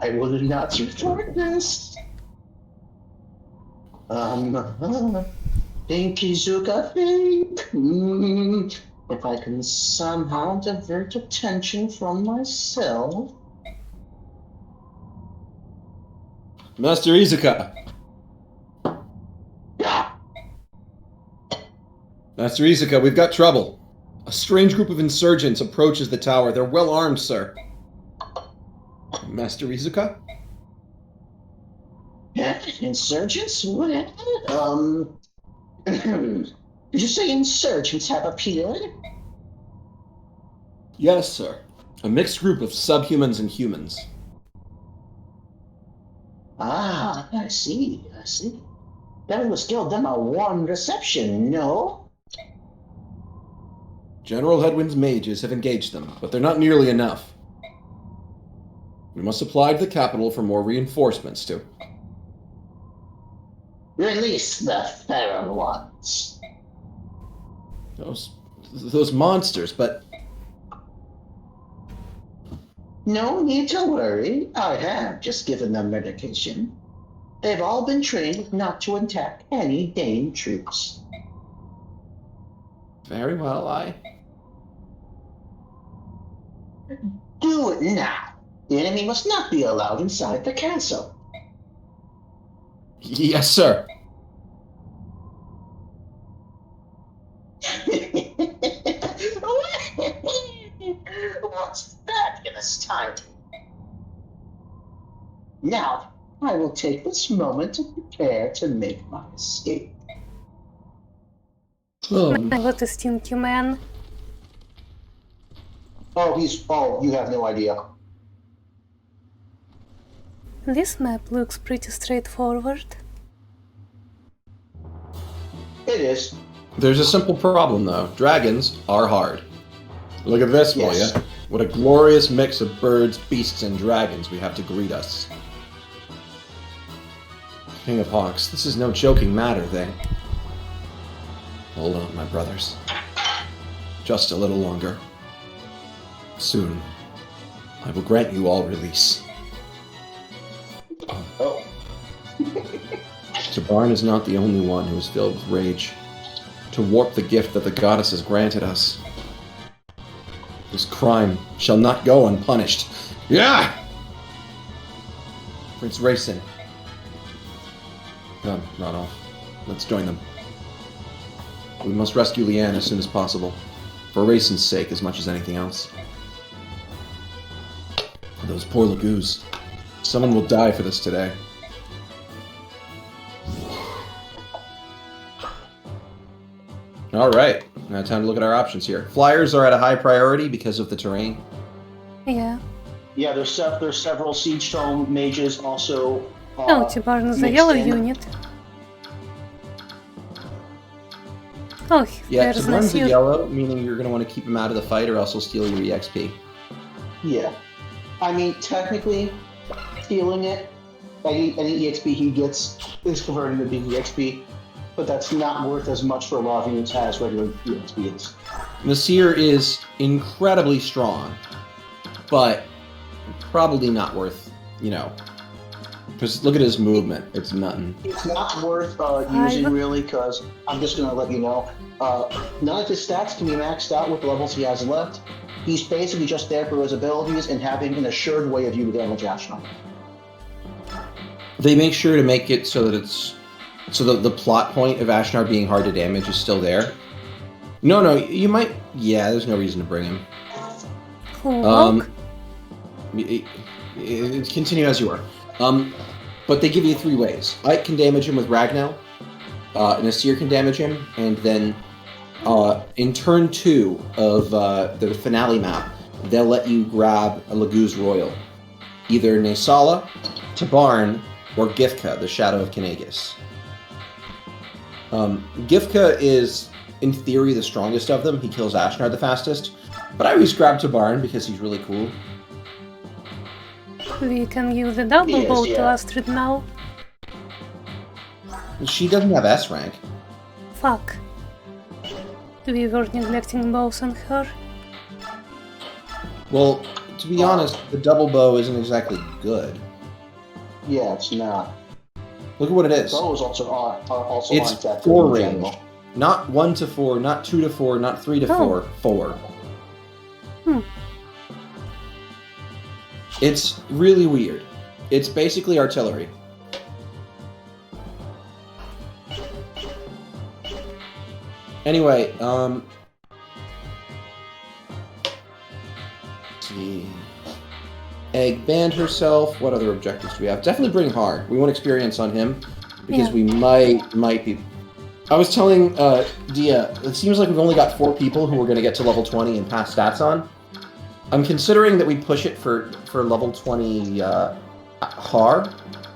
I will not report this. Think, Izuka, think. If I can somehow divert attention from myself. Master Izuka. Master Izuka, we've got trouble. A strange group of insurgents approaches the tower. They're well armed, sir. Master Izuka? Insurgents? What? Did you say insurgents have appeared? Yes, sir. A mixed group of subhumans and humans. Ah, I see. That must give them a warm reception, no? General Headwind's mages have engaged them, but they're not nearly enough. We must apply to the capital for more reinforcements to Release the feral ones. Those monsters, but... No need to worry. I have just given them medication. They've all been trained not to attack any Dane troops. Very well, Do it now. The enemy must not be allowed inside the castle. Yes, sir. What's fabulous timing? Now, I will take this moment to prepare to make my escape. What a stinky man. Oh, you have no idea. This map looks pretty straightforward. It is. There's a simple problem, though. Dragons are hard. Look at this, will Yes. ya? What a glorious mix of birds, beasts, and dragons we have to greet us. King of Hawks, this is no joking matter, thing. Hold on, my brothers. Just a little longer. Soon, I will grant you all release. Oh. Tabarn is not the only one who is filled with rage to warp the gift that the goddess has granted us. This crime shall not go unpunished. Yeah! Prince Racing. Come, Rodolph. Let's join them. We must rescue Leanne as soon as possible. For Racin's sake as much as anything else. Those poor Lagoos. Someone will die for this today. Alright, now time to look at our options here. Flyers are at a high priority because of the terrain. Yeah. Yeah, there's several Siege Tome mages also. Oh, Tabarn is a mixed yellow in. unit. Oh, Yeah, there's Tabarn's a Nasir. yellow, meaning you're going to want to keep him out of the fight or else he'll steal your EXP. Yeah. I mean, technically, stealing it, any EXP he gets is converted into EXP, but that's not worth as much for a lot of units as regular EXP is. Nasir is incredibly strong, but probably not worth, just look at his movement. It's nothing. It's not worth using really, because I'm just going to let you know, none of his stats can be maxed out with the levels he has left. He's basically just there for his abilities and having an assured way of you to damage Ashnod. They make sure to make it so that the plot point of Ashnard being hard to damage is still there. No, you might. Yeah, there's no reason to bring him. Cool. Continue as you are. But they give you 3 ways. Ike can damage him with Ragnar, Nasir can damage him, and then in turn 2 of the finale map, they'll let you grab a Laguz Royal. Either Naesala, Tabarn, or Gifka, the Shadow of Kanagus. Gifka is, in theory, the strongest of them. He kills Ashnard the fastest. But I always grab Tabarn because he's really cool. We can give the double Yes, bow to yeah. Astrid now. She doesn't have S rank. Fuck. We were neglecting bows on her. Well, to be honest, the double bow isn't exactly good. Yeah, it's not. Look at what it is. Bows also are also It's aren't that 4 good in range. general. Not 1 to 4, not 2 to 4, not 3 to Oh. 4. 4. Hmm. It's really weird. It's basically artillery. Anyway, let's see. Egg banned herself. What other objectives do we have? Definitely bring hard. We want experience on him because Yeah. we might be. I was telling Dia, it seems like we've only got 4 people who are going to get to level 20 and pass stats on. I'm considering that we push it for level 20 Har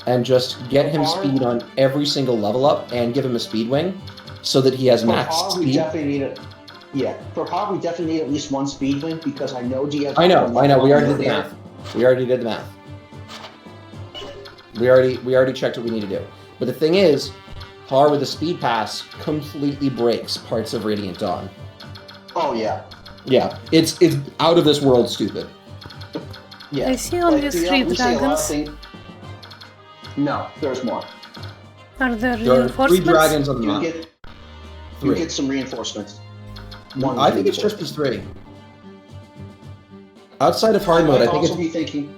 and just get him Har? speed on every single level up and give him a speed wing so that he has For max Har, we speed. definitely need for Har, we definitely need at least 1 speed wing because I know DS. I know. We already did the math. We already did the math. We already checked what we need to do. But the thing is, Har with a speed pass completely breaks parts of Radiant Dawn. Oh yeah. Yeah, it's out of this world stupid. Yeah. I see only Like, 3 we say a lot of dragons. things- No, there's more. Are there There are 3 reinforcements? dragons on the You map. get 3. some reinforcements. I think it's just these 3. Outside of hard mode, I think also it's, be thinking.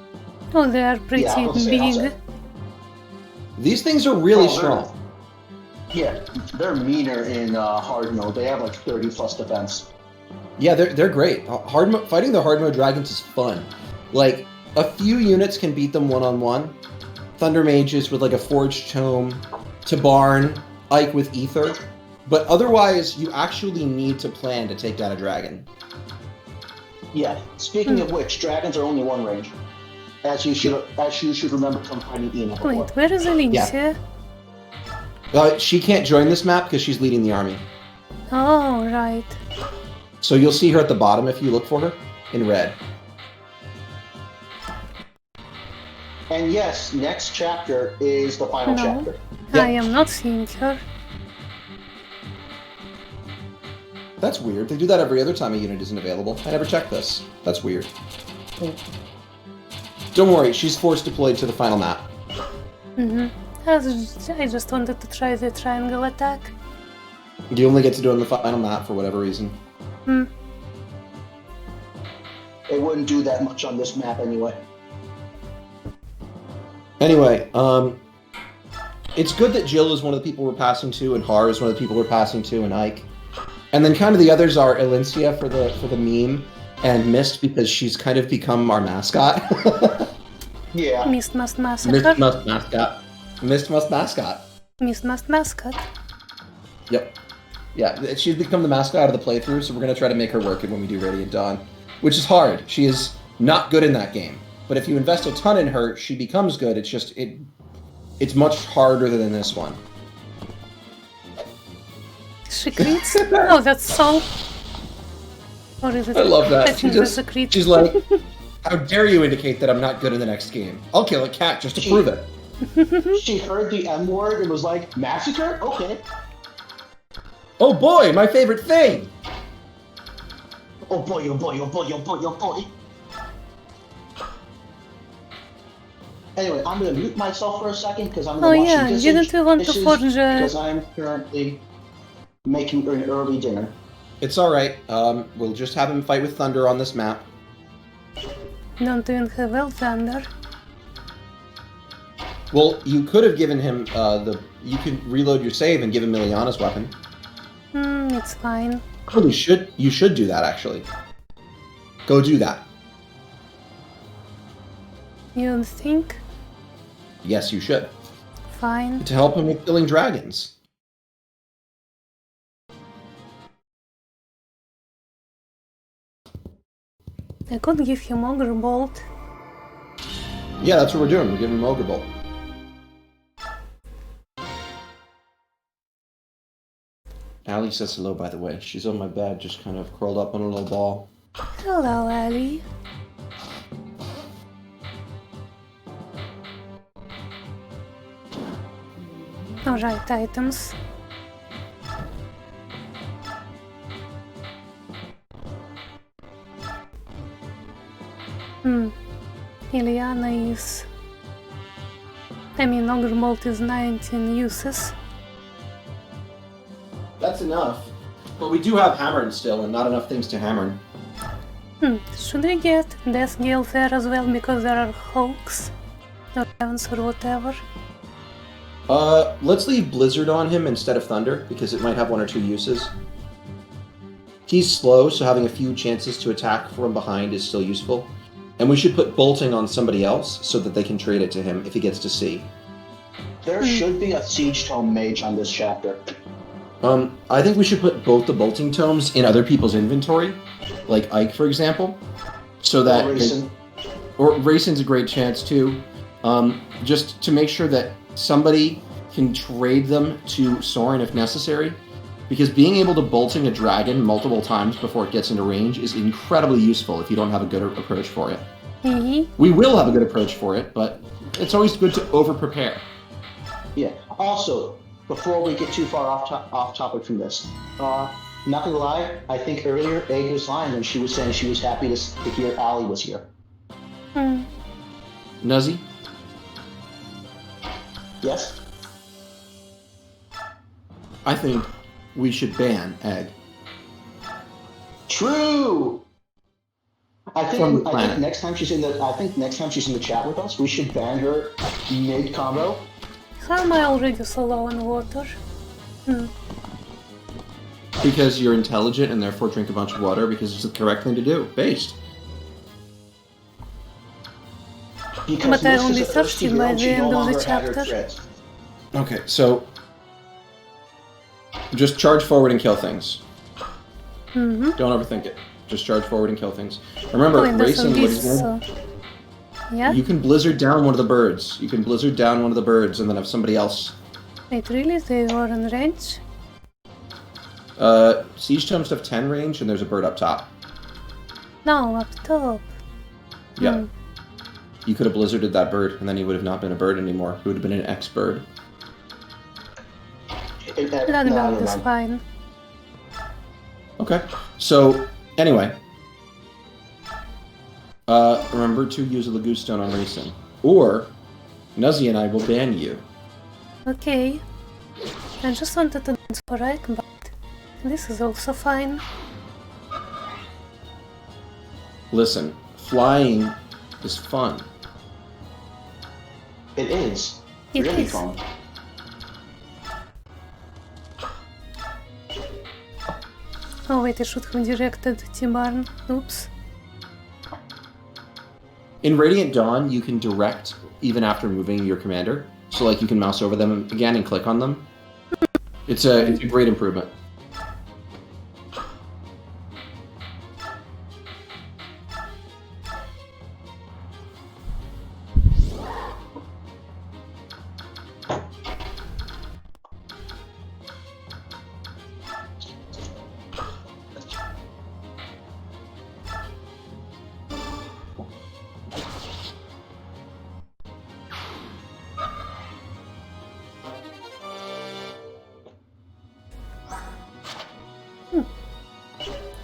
Oh, they are pretty Yeah, I was saying big. outside. these things are really Oh, they're- strong. Yeah, they're meaner in hard mode. They have like 30 plus defense. Yeah, they're great. Fighting the hard mode dragons is fun. Like, a few units can beat them one-on-one. Thunder Mages with like a Forged Tome, Tabarn, Ike with Ether. But otherwise, you actually need to plan to take down a dragon. Yeah. Speaking of which, dragons are only 1 range. As you should remember from fighting Ina before. Wait, where is Alicia? She can't join this map because she's leading the army. Oh, right. So you'll see her at the bottom if you look for her, in red. And yes, next chapter is the final No. chapter. Yeah. I am not seeing her. That's weird. They do that every other time a unit isn't available. I never checked this. That's weird. Don't worry, she's force deployed to the final map. Mm-hmm. I just wanted to try the triangle attack. You only get to do it on the final map for whatever reason. Hmm. It wouldn't do that much on this map anyway. Anyway, it's good that Jill is one of the people we're passing to, and Har is one of the people we're passing to, and Ike. And then kind of the others are Elincia for the meme, and Mist because she's kind of become our mascot. Yeah. Mist Must Mist Massacre. must mascot. Mist must mascot. Mist Must Mascot. Yep. Yeah, she's become the mascot of the playthrough, so we're going to try to make her work it when we do Radiant Dawn. Which is hard. She is not good in that game. But if you invest a ton in her, she becomes good. It's just, it's much harder than this one. She crits? Oh, that's so. Or is it? I love that. I think that's a crit. She's like, how dare you indicate that I'm not good in the next game? I'll kill a cat just to prove it. She heard the M word and was like, massacre? Okay. Oh boy, my favorite thing! Oh boy, oh boy, oh boy, oh boy, oh boy. Anyway, I'm gonna mute myself for a second because I'm Oh gonna watch yeah, some didn't you want to dishes forge because a... I'm currently making an early dinner. It's alright. We'll just have him fight with Thunder on this map. Don't even have Elthander. Well, you could have given him you could reload your save and give him Miliana's weapon. It's fine. Oh, you should do that actually. Go do that. You don't think? Yes, you should. Fine. To help him with killing dragons. I could give him Ogre Bolt. Yeah, that's what we're doing. We're giving him Ogre Bolt. Allie says hello, by the way. She's on my bed, just kind of curled up on a little ball. Hello, Ellie. Alright, items. Iliana is... Ogre Malt is 19 uses. That's enough. But we do have Hammern still, and not enough things to Hammern. Should we get Death Gale there as well, because there are Hulks? Or Ravens or whatever? Let's leave Blizzard on him instead of Thunder, because it might have 1 or 2 uses. He's slow, so having a few chances to attack from behind is still useful. And we should put Bolting on somebody else, so that they can trade it to him if he gets to C. There should be a Siege Tome Mage on this chapter. I think we should put both the Bolting Tomes in other people's inventory, like Ike, for example, so that... Or Racin's a great chance, too. Just to make sure that somebody can trade them to Soren if necessary, because being able to Bolting a dragon multiple times before it gets into range is incredibly useful if you don't have a good approach for it. We will have a good approach for it, but it's always good to over-prepare. Yeah. Also, before we get too far off topic from this, not gonna lie, I think earlier Egg was lying when she was saying she was happy to hear Allie was here. Nuzzy? Yes? I think we should ban Egg. True! I From the think planet. next time she's in the chat with us, we should ban her mid combo. How am I already so low on water? Because you're intelligent and therefore drink a bunch of water because it's the correct thing to do. Based. Because But I Mist only is a thirsty 13 by girl, the she end no of the longer had her chapter. threats. Okay, so... Just charge forward and kill things. Don't overthink it. Just charge forward and kill things. Remember, Oh, and there's Racing, some what he's beasts, doing... so... Yeah? You can Blizzard down one of the birds. You can Blizzard down one of the birds and then have somebody else. Wait, really? They were in range? Siege Tomes have 10 range and there's a bird up top. No, up top. Yeah. You could have Blizzarded that bird and then he would have not been a bird anymore. He would have been an X-bird. That about is fine. Okay. So, anyway. Remember to use a Lagoo Stone on Racing. Or, Nuzzy and I will ban you. Okay. I just wanted to dance for Ike, but this is also fine. Listen, flying is fun. It is. It really is. fun. Oh wait, I should have directed Tibarn. Oops. In Radiant Dawn, you can direct even after moving your commander. So, like, you can mouse over them again and click on them. It's a great improvement.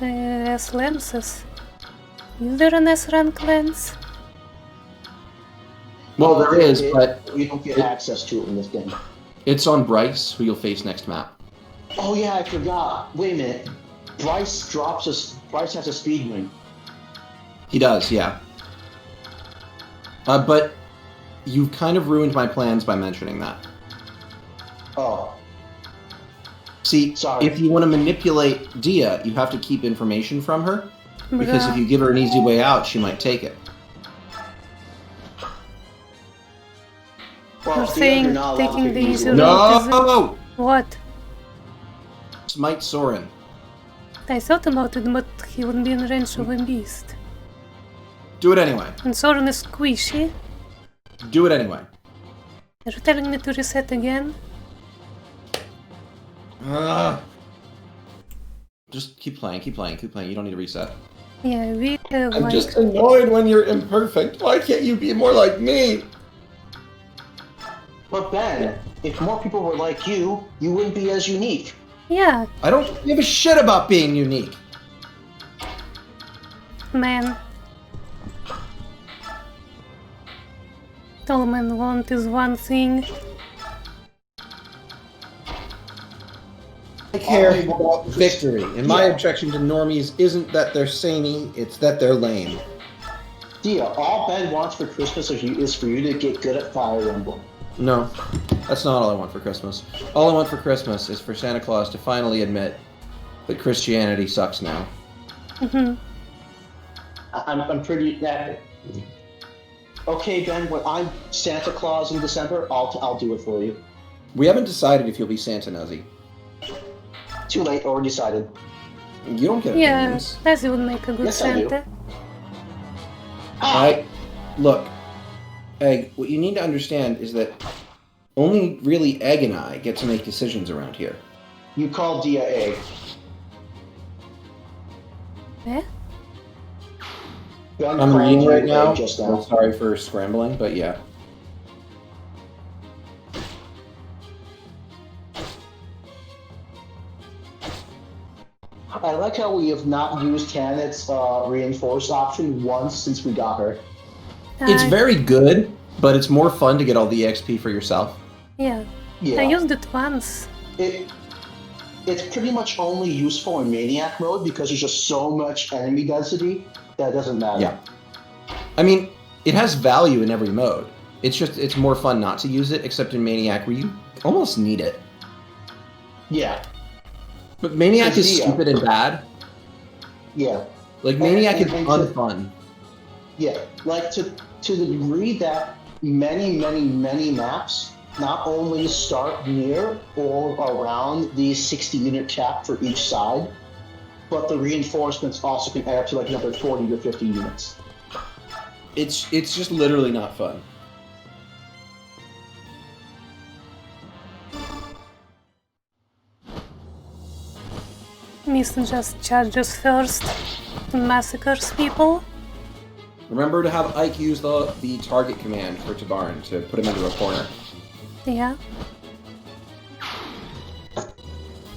S lenses. Is there an S rank lens? Well, there is, but you don't get access to it in this game. it's on Bryce, who you'll face next map. Oh yeah, I forgot. Wait a minute. Bryce has a speed wing. He does, yeah. But you've kind of ruined my plans by mentioning that. Oh. See, Sorry. if you want to manipulate Dia, you have to keep information from her, because if you give her an easy way out, she might take it. Well, You're Dia, saying not allowed to taking pick the easy easy way. route is... No! What? Smite Soren. I thought about it, but he wouldn't be in range of a beast. Do it anyway. And Soren is squishy. Do it anyway. Are you telling me to reset again? Just keep playing, keep playing, keep playing. You don't need to reset. Yeah, we have I'm like... just annoyed when you're imperfect. Why can't you be more like me? But Ben, if more people were like you wouldn't be as unique. Yeah, I don't give a shit about being unique. man. All men want is one thing. I care about victory, and my objection to normies isn't that they're samey, it's that they're lame. Dia, all Ben wants for Christmas is for you to get good at Fire Emblem. No, that's not all I want for Christmas. All I want for Christmas is for Santa Claus to finally admit that Christianity sucks now. Mm-hmm. I'm pretty. Okay, Ben. When I'm Santa Claus in December, I'll do it for you. We haven't decided if you'll be Santa, Nuzzy. Too late. Already decided. You don't get Yeah, opinions. Leslie would make a good Yes, I do. Santa. Look, Egg, what you need to understand is that only really Egg and I get to make decisions around here. You call Dia Egg. Eh? Ben I'm called reading you right Egg now. Just I'm now. sorry for scrambling, but yeah. I like how we have not used Tanet's reinforced option once since we got her. It's very good, but it's more fun to get all the XP for yourself. Yeah. Yeah. I used it once. It's pretty much only useful in Maniac mode because there's just so much enemy density that it doesn't matter. Yeah. I mean, it has value in every mode. It's more fun not to use it, except in Maniac where you almost need it. Yeah. But Maniac is Yeah. stupid and bad. Yeah. Like, Maniac is and- unfun. Yeah. Like to the degree that many maps not only start near or around the 60-unit cap for each side, but the reinforcements also can add up to like another 40 to 50 units. It's just literally not fun. Mist just charges first and massacres people. Remember to have Ike use the target command for Tabarn to put him into a corner. Yeah.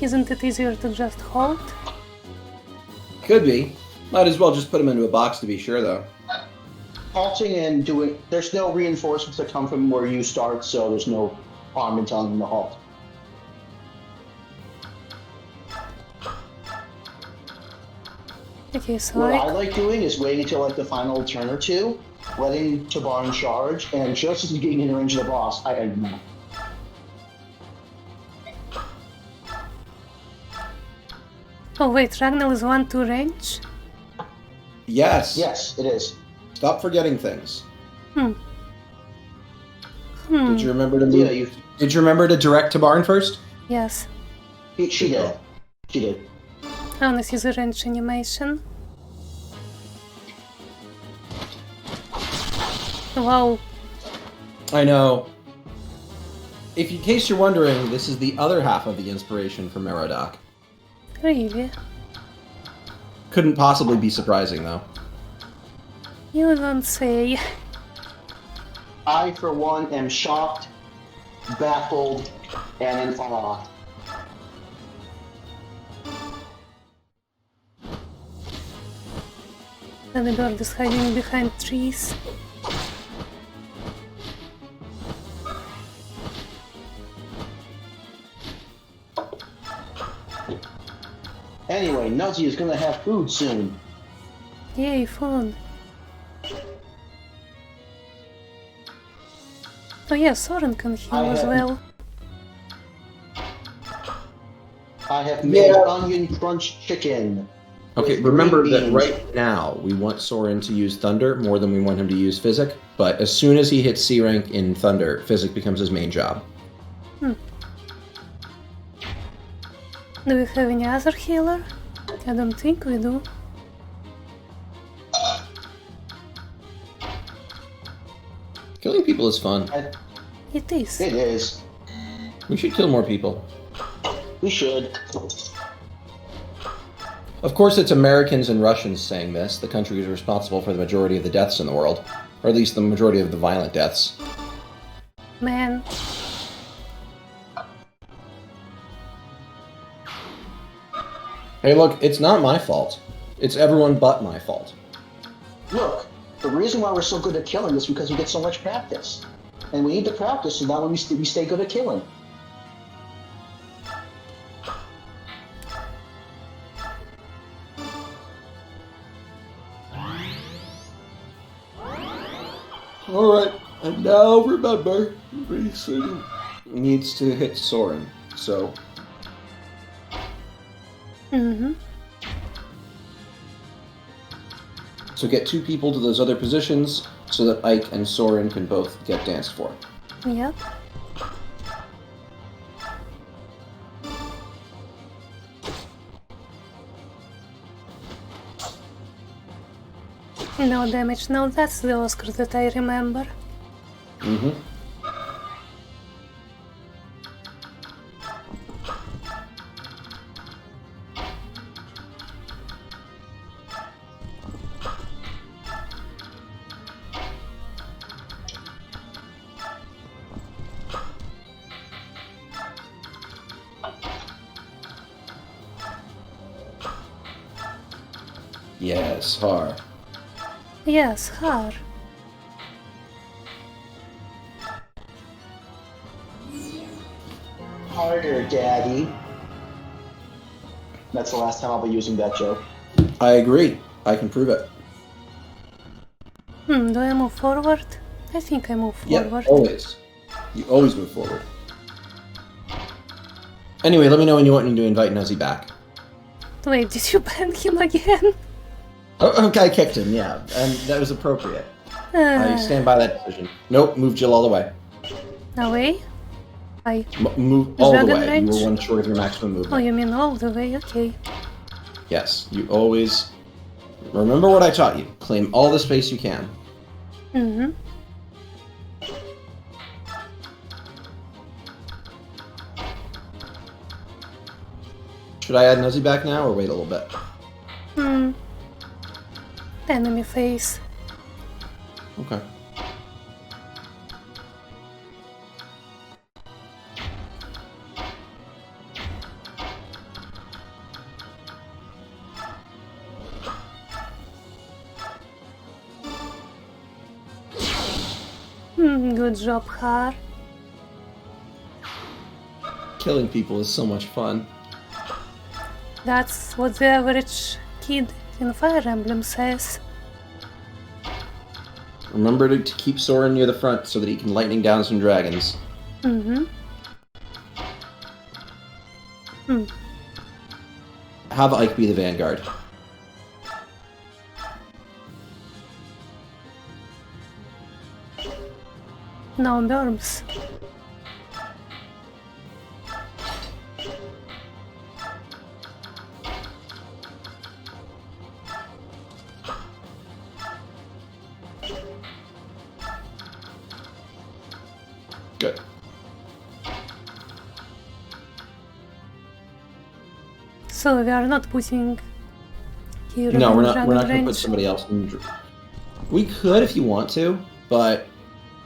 Isn't it easier to just hold? Could be. Might as well just put him into a box to be sure, though. Halting and doing, there's no reinforcements that come from where you start, so there's no harm in telling them to halt. Okay, so What I like doing is waiting until like the final turn or two, letting Tabarn charge, and just as he's getting in the range of the boss, I end him. Oh wait, Ragnar is 1-2 range? Yes. Yes, it is. Stop forgetting things. Hmm. Did you remember to Yeah, move? Did you remember to direct Tabarn first? Yes. she did. She did. I wanna see the range animation. Wow. I know. If in case you're wondering, this is the other half of the inspiration for Merodach. Really? Couldn't possibly be surprising, though. You don't say. I, for one, am shocked, baffled, and in awe. And the bird is hiding behind trees. Anyway, Nuzzy is gonna have food soon. Yay, food. Oh yeah, Soren can heal I as have- well. I have made Yeah. onion crunch chicken. Okay, with remember green that beans. right now we want Soren to use Thunder more than we want him to use Physic, but as soon as he hits C rank in Thunder, Physic becomes his main job. Do we have any other healer? I don't think we do. Killing people is fun. It is. It is. We should kill more people. We should. Of course, it's Americans and Russians saying this. The country is responsible for the majority of the deaths in the world, or at least the majority of the violent deaths. Man, Hey, look, it's not my fault. It's everyone but my fault. Look, the reason why we're so good at killing is because we get so much practice. And we need to practice so that when we stay good at killing. Alright, and now remember, Rhysand needs to hit Soren, so... Mm-hmm. So get 2 people to those other positions so that Ike and Soren can both get danced for. Yep. No damage. Now that's the Oscar that I remember. Mm-hmm. Yes, Har. Yes, Har. Harder, Daddy. That's the last time I'll be using that joke. I agree. I can prove it. Do I move forward? I think I move Yeah, forward. always. You always move forward. Anyway, let me know when you want me to invite Nuzzy back. Wait, did you ban him again? Oh, okay, I kicked him, yeah, and that was appropriate. I stand by that decision. Nope, move Jill all the way. Away? I... Move all the Dragon way. range? You were 1 short of your maximum Oh, movement. you mean all the way? Okay. Yes, you always... Remember what I taught you. Claim all the space you can. Mm-hmm. Should I add Nuzzy back now, or wait a little bit? Enemy face. Okay. Good job, Har. Killing people is so much fun. That's what the average kid in Fire Emblem says. Remember to keep Soren near the front so that he can lightning down some dragons. Mm-hmm. Have Ike be the vanguard. No burms. Good. So we are not putting Kieran No, in we're not dragon going to range. put somebody else in. We could if you want to, but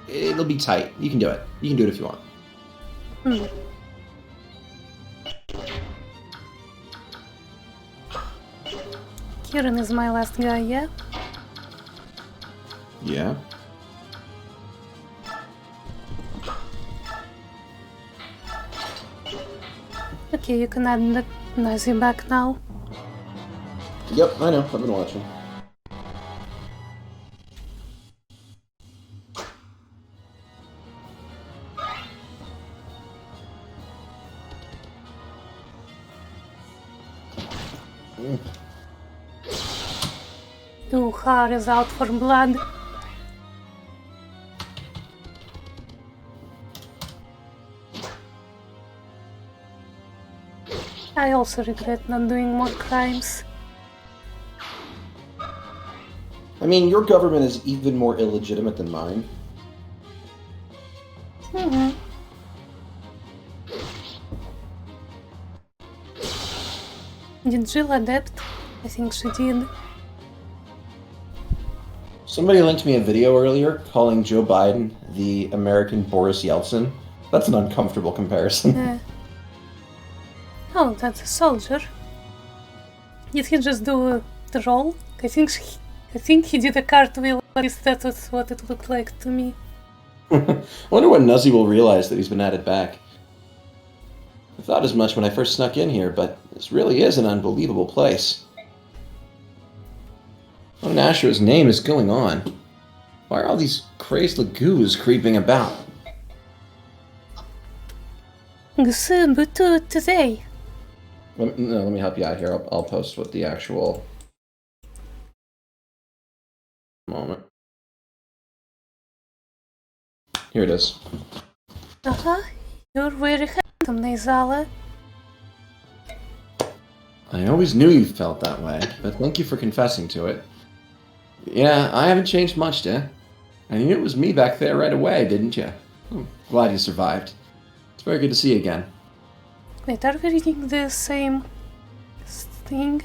it'll be tight. You can do it. You can do it if you want. Kieran is my last guy, yeah? Yeah. Okay, you can add the Nazi back now. Yep, I know. I've been watching. Har is out for blood. I also regret not doing more crimes. I mean, your government is even more illegitimate than mine. Did Jill adapt? I think she did. Somebody linked me a video earlier calling Joe Biden the American Boris Yeltsin. That's an uncomfortable comparison. Oh, that's a soldier. Did he just do the roll? I think he did a cartwheel. At least that was what it looked like to me. I wonder when Nuzzy will realize that he's been added back. I thought as much when I first snuck in here, but this really is an unbelievable place. What in Asher's name is going on? Why are all these crazed lagoos creeping about? Gsubutu today. Let me help you out here. I'll post what the actual... moment. Here it is. You're very handsome, Naizala. I always knew you felt that way, but thank you for confessing to it. Yeah, I haven't changed much, dear. And you knew it was me back there right away, didn't you? I'm glad you survived. It's very good to see you again. Wait, are we reading the same thing?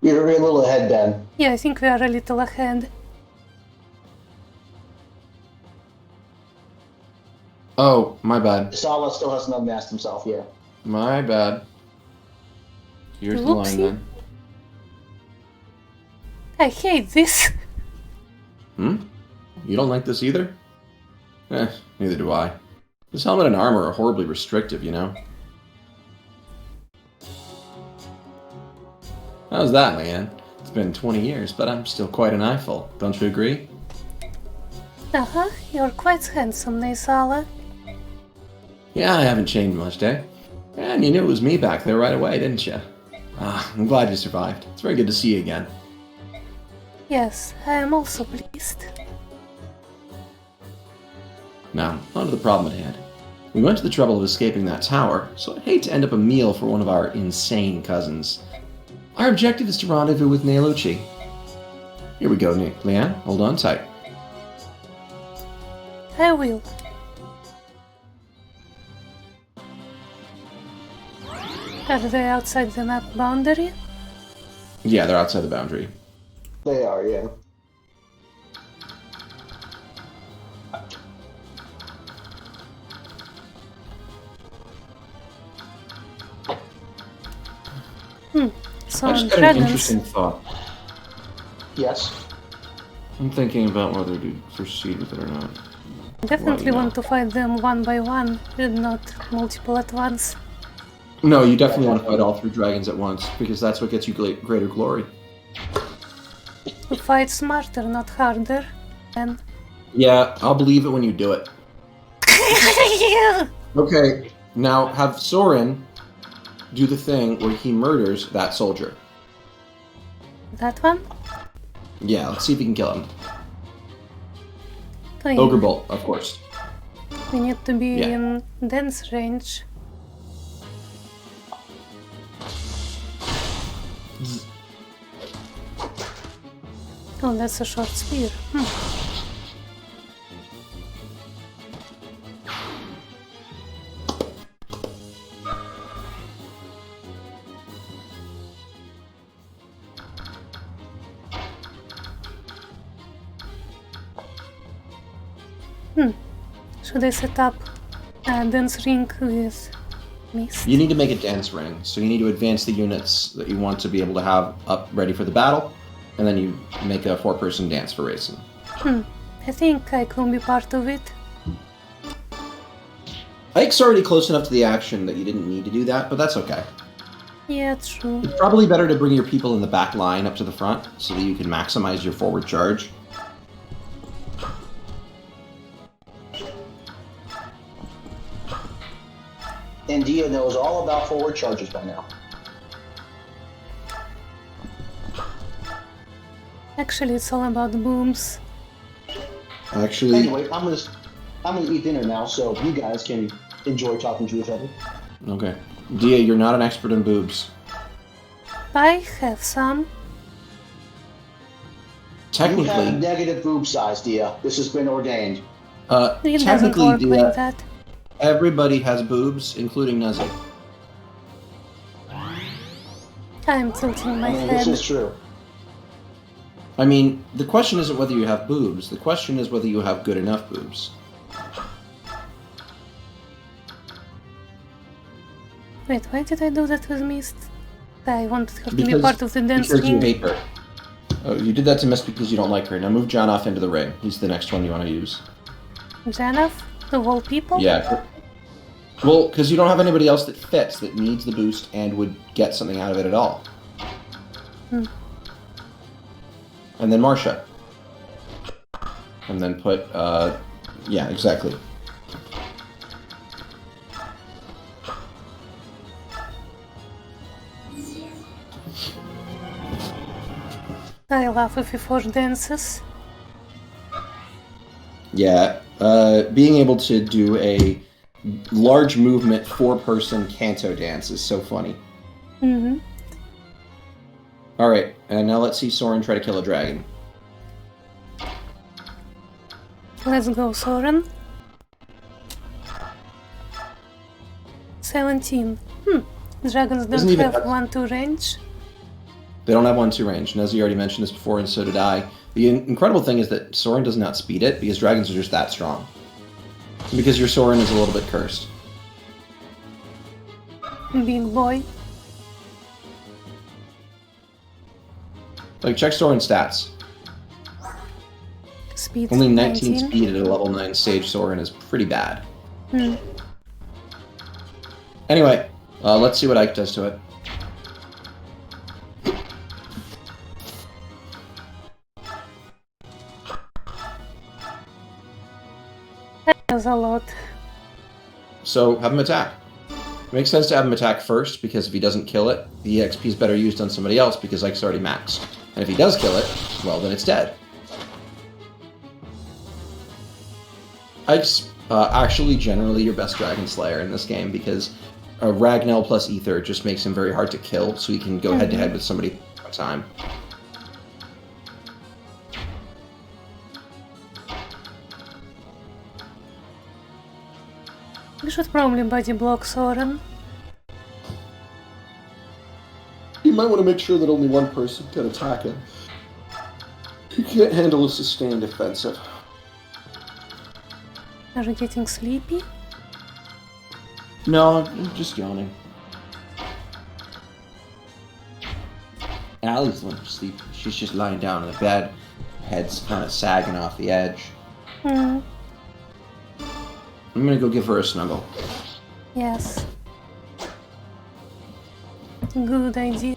You're a little ahead, Ben. Yeah, I think we are a little ahead. Oh, my bad. Sala still hasn't unmasked himself yet. My bad. Here's the line Whoopsie. then. I hate this. You don't like this either? Neither do I. This helmet and armor are horribly restrictive, you know? How's that, Leanne? It's been 20 years, but I'm still quite an eyeful. Don't you agree? You're quite handsome, Naizala. Yeah, I haven't changed much, eh? And you knew it was me back there right away, didn't you? I'm glad you survived. It's very good to see you again. Yes, I am also pleased. Now, on to the problem at hand. We went to the trouble of escaping that tower, so I'd hate to end up a meal for one of our insane cousins. Our objective is to rendezvous with Neolucci. Here we go, Leanne. Hold on tight. I will. Are they outside the map boundary? Yeah, they're outside the boundary. They are, yeah. So I on just got an dragons, interesting thought. Yes. I'm thinking about whether to proceed with it or not. definitely Well, want to fight them one by one, and not multiple at once. No, you definitely want to fight all 3 dragons at once, because that's what gets you greater glory. To fight smarter, not harder. And Yeah, I'll believe it when you do it. Okay, now have Soren do the thing where he murders that soldier. that one? Yeah, let's see if he can kill him. Fine. Ogre Bolt, of course. We need to be Yeah. in dance range. Oh, that's a short spear. Should I set up a dance ring with mist? You need to make a dance ring, so you need to advance the units that you want to be able to have up ready for the battle, and then you make a 4-person dance for racing. I think I can be part of it. Ike's already close enough to the action that you didn't need to do that, but that's okay. Yeah, true. It's probably better to bring your people in the back line up to the front so that you can maximize your forward charge. And Dia knows all about forward charges by now. Actually, it's all about booms. Actually, Anyway, I'm gonna eat dinner now, so you guys can enjoy talking to each other. okay. Dia, you're not an expert in boobs. I have some. You Technically, have negative boob size, Dia. This has been ordained. It doesn't technically, work Dia, like that. everybody has boobs, including Nuzzy. I'm tilting my I mean, this head. is true. I mean, the question isn't whether you have boobs. The question is whether you have good enough boobs. Wait, why did I do that with Mist? I wanted her to be Because- part of the dance Because you ring. hate her. Oh, you did that to Mist because you don't like her. Now move John off into the ring. He's the next one you want to use. Janov? Of all people? Yeah. Well, because you don't have anybody else that fits, that needs the boost and would get something out of it at all. Hmm. And then Marsha. And then put, yeah, exactly. I love if we force dances. Yeah, being able to do a large movement four-person canto dance is so funny. Mm-hmm. All right, and now let's see Soren try to kill a dragon. Let's go, Soren. 17. Dragons Doesn't don't even- have 1-2 range. They don't have 1-2 range. Nezzy already mentioned this before, and so did I. The incredible thing is that Soren does not speed it, because dragons are just that strong. Because your Soren is a little bit cursed. Big boy. Like, check Soren's stats. Speed Only 19 19. speed at a level 9 stage Soren is pretty bad. Hmm. Anyway, let's see what Ike does to it. That's a lot. So, have him attack. It makes sense to have him attack first, because if he doesn't kill it, the EXP is better used on somebody else, because Ike's already maxed. And if he does kill it, well, then it's dead. Ike's actually generally your best Dragon Slayer in this game, because Ragnell plus Ether just makes him very hard to kill, so he can go head-to-head with somebody at a time. We should probably body block Soren. You might want to make sure that only one person can attack him. You can't handle a sustained offensive. Are you getting sleepy? No, I'm just yawning. Allie's the one who's sleeping. She's just lying down in the bed, head's kind of sagging off the edge. Hmm. I'm gonna go give her a snuggle. Yes. Good idea.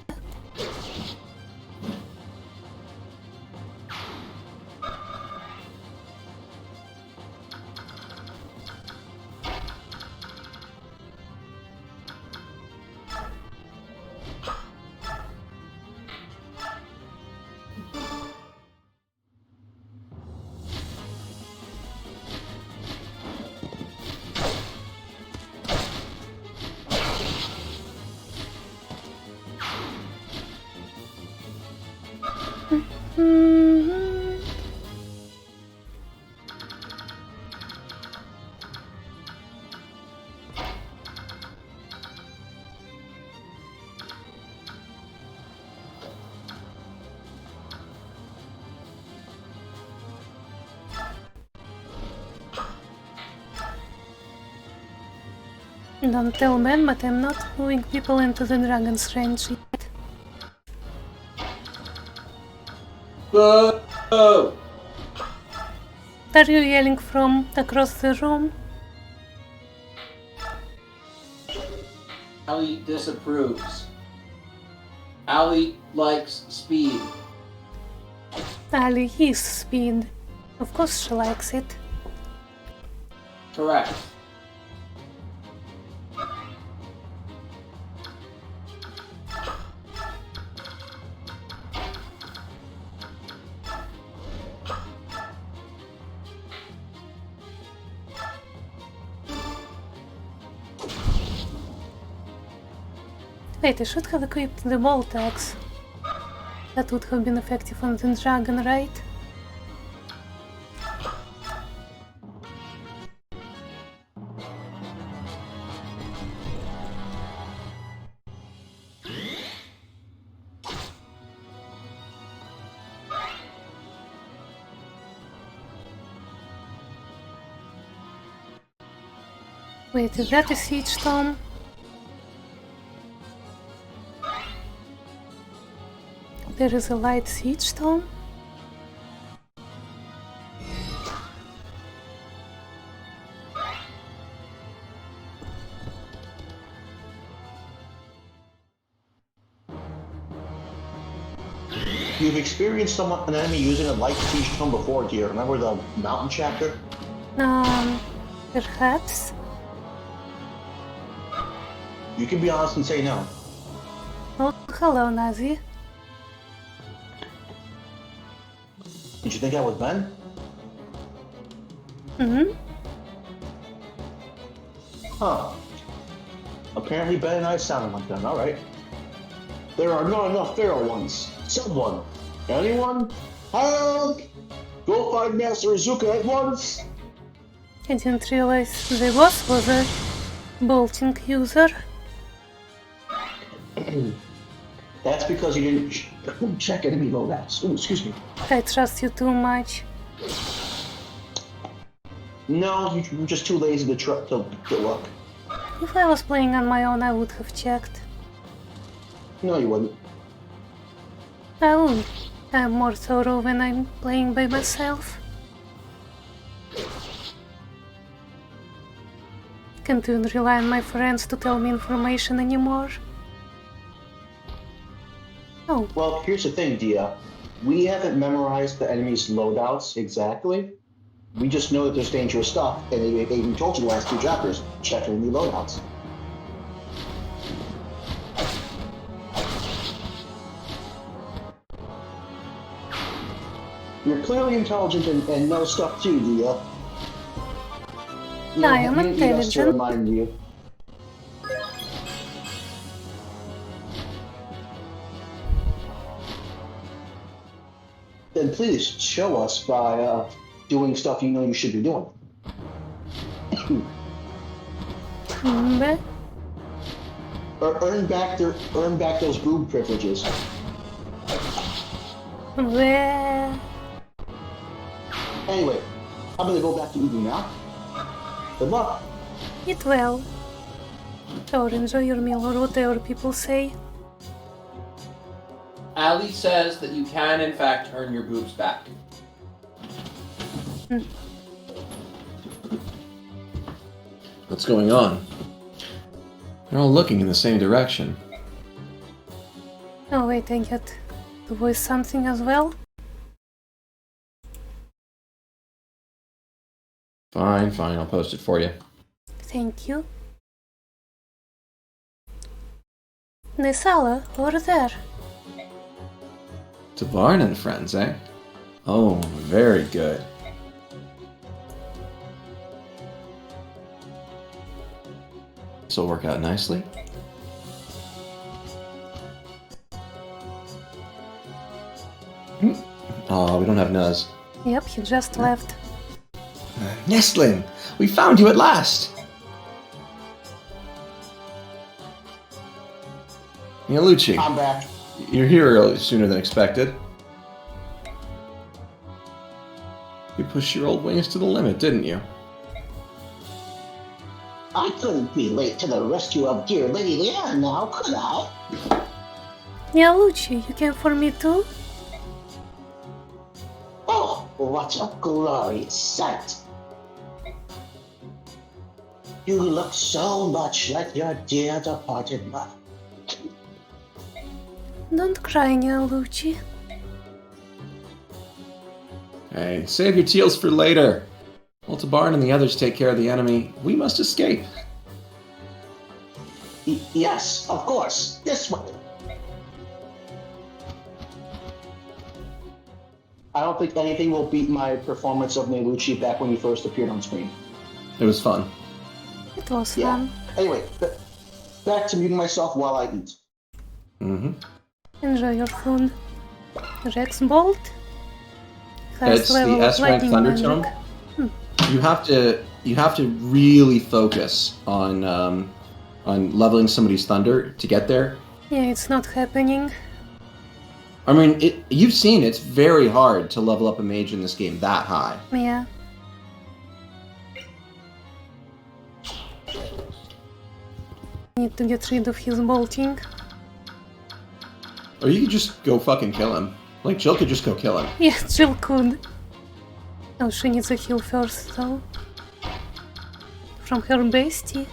Mhm. Don't tell men, but I'm not moving people into the dragon's range yet. Oh! Are you yelling from across the room? Allie disapproves. Allie likes speed. Ali is speed. Of course she likes it. Correct. Wait, I should have equipped the bolt axe. That would have been effective on the dragon, right? Wait, is that a siege storm? There is a light siege stone. You've experienced an enemy using a light siege stone before, do you remember the mountain chapter? Perhaps. You can be honest and say no. Oh, hello, Nazi. Did you think I was Ben? Mm-hmm. Huh. Apparently Ben and I sounded like them, alright. There are not enough feral ones. Someone. Anyone? Help! Go find Master Izuka at once! I didn't realize the boss was a bolting user. That's because you didn't check enemy loadouts. Ooh, excuse me. I trust you too much. No, you're just too lazy to look. If I was playing on my own, I would have checked. No, you wouldn't. I would. I'm more thorough when I'm playing by myself. Can't even rely on my friends to tell me information anymore. Oh, Well, here's the thing, Dia. We haven't memorized the enemy's loadouts exactly. We just know that there's dangerous stuff, and they even told you the last 2 chapters, check enemy loadouts. You're clearly intelligent and know stuff too, Dia. I am need us to intelligent. remind you. Then please show us by doing stuff you know you should be doing. Mbe? Or earn back those boob privileges. Where? Anyway, I'm gonna go back to eating now. Good luck. Eat well. Or enjoy your meal, or whatever people say. Ali says that you can, in fact, earn your boobs back. What's going on? They're all looking in the same direction. Oh wait, I get to voice something as well? Fine, I'll post it for you. Thank you. Nisala, over there. Tavarn and friends, eh? Oh, very good. This will work out nicely. Oh, we don't have Nuz. Yep, he just left. Nestling! We found you at last! Yaluchi, I'm back. you're here sooner than expected. You pushed your old wings to the limit, didn't you? I couldn't be late to the rescue of dear Lady Leanne now, could I? Yeah, Lucci, you came for me too? Oh, what a glorious sight! You look so much like your dear departed mother. Don't cry, Nia Lucci. Hey, save your teals for later. While Tabarn and the others take care of the enemy, we must escape. Yes, of course. This way. I don't think anything will beat my performance of Nelucci back when he first appeared on screen. It was fun. It was Yeah. fun. Anyway, back to muting myself while I eat. Mm-hmm. Enjoy your food. Rex Bolt? It's the S rank Thunder Tome. You have to really focus on leveling somebody's thunder to get there. Yeah, it's not happening. I mean, you've seen it's very hard to level up a mage in this game that high. Yeah. Need to get rid of his bolting. Or you could just go fucking kill him. Like, Jill could just go kill him. Yeah, Jill could. Oh, she needs a heal first, though. From her bestie.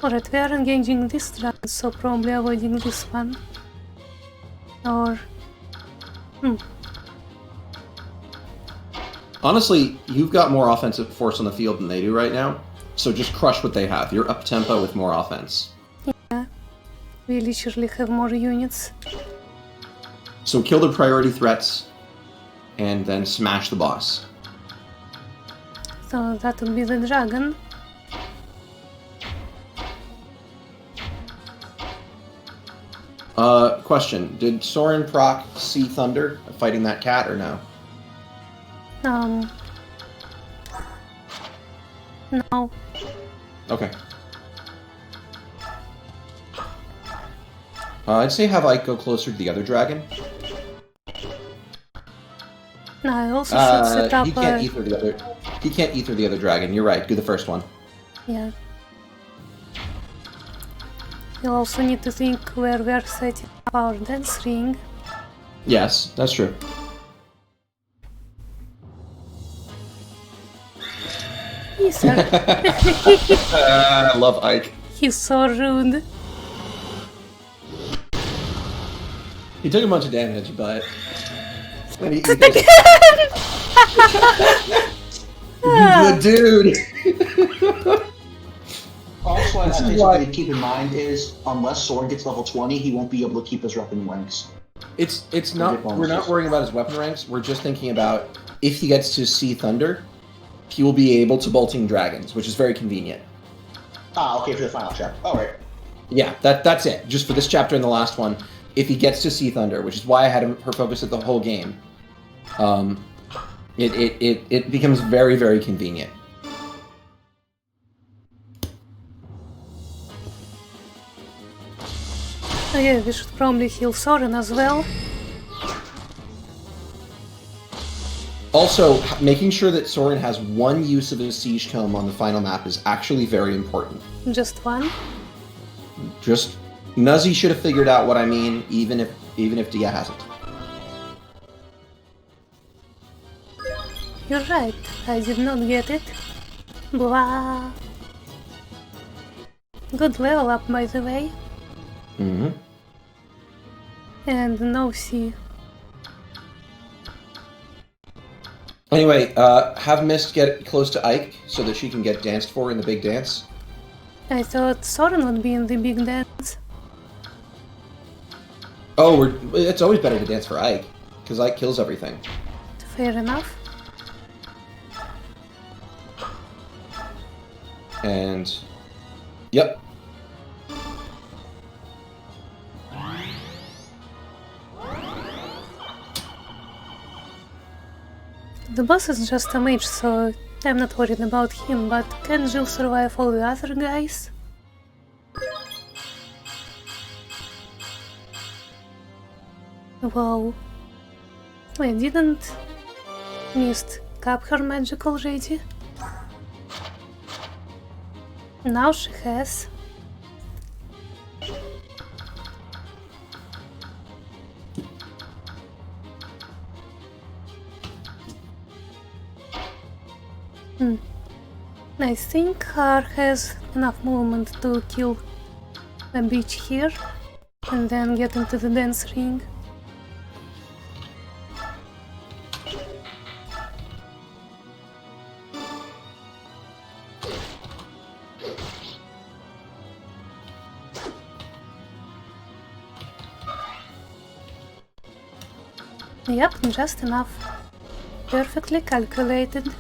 Alright, we are engaging this dragon, so probably avoiding this one. Or... Honestly, you've got more offensive force on the field than they do right now, so just crush what they have. You're up-tempo with more offense. Yeah, we literally have more units. So kill the priority threats, and then smash the boss. So that would be the dragon. Question. Did Soren proc see Thunder fighting that cat, or no? No. Okay. I'd say have Ike go closer to the other dragon. No, I also should set up he can't ether the other. He can't ether the other dragon. You're right. Do the first one. Yeah. You also need to think where we are setting up our dance ring. Yes, that's true. He's I love Ike. He's so rude. He took a bunch of damage, but you good dude. Also, I This is think why- something to keep in mind is, unless Soren gets level 20, he won't be able to keep his weapon ranks. It's not. We're not worrying about his weapon ranks. We're just thinking about if he gets to see Thunder, he will be able to bolting dragons, which is very convenient. Ah, okay, for the final chapter. Alright. Yeah, that's it. Just for this chapter and the last one, if he gets to see Thunder, which is why I had her focus it the whole game, it becomes very, very convenient. Oh yeah, we should probably heal Soren as well. Also, making sure that Soren has one use of his Siege Tome on the final map is actually very important. Just one. Just Nuzzy should have figured out what I mean, even if Dia hasn't. You're right, I did not get it. Blah. Good level up, by the way. Mm-hmm. And no C. Anyway, have Mist get close to Ike so that she can get danced for in the big dance. I thought Soren would be in the big dance. Oh, it's always better to dance for Ike, because Ike kills everything. Fair enough. And... Yep. The boss is just a mage, so I'm not worried about him, but can Jill survive all the other guys? Wow. Wait, didn't Mist cap her magic already? Now she has. I think Har has enough movement to kill a bitch here and then get into the dance ring. Yep, just enough. Perfectly calculated.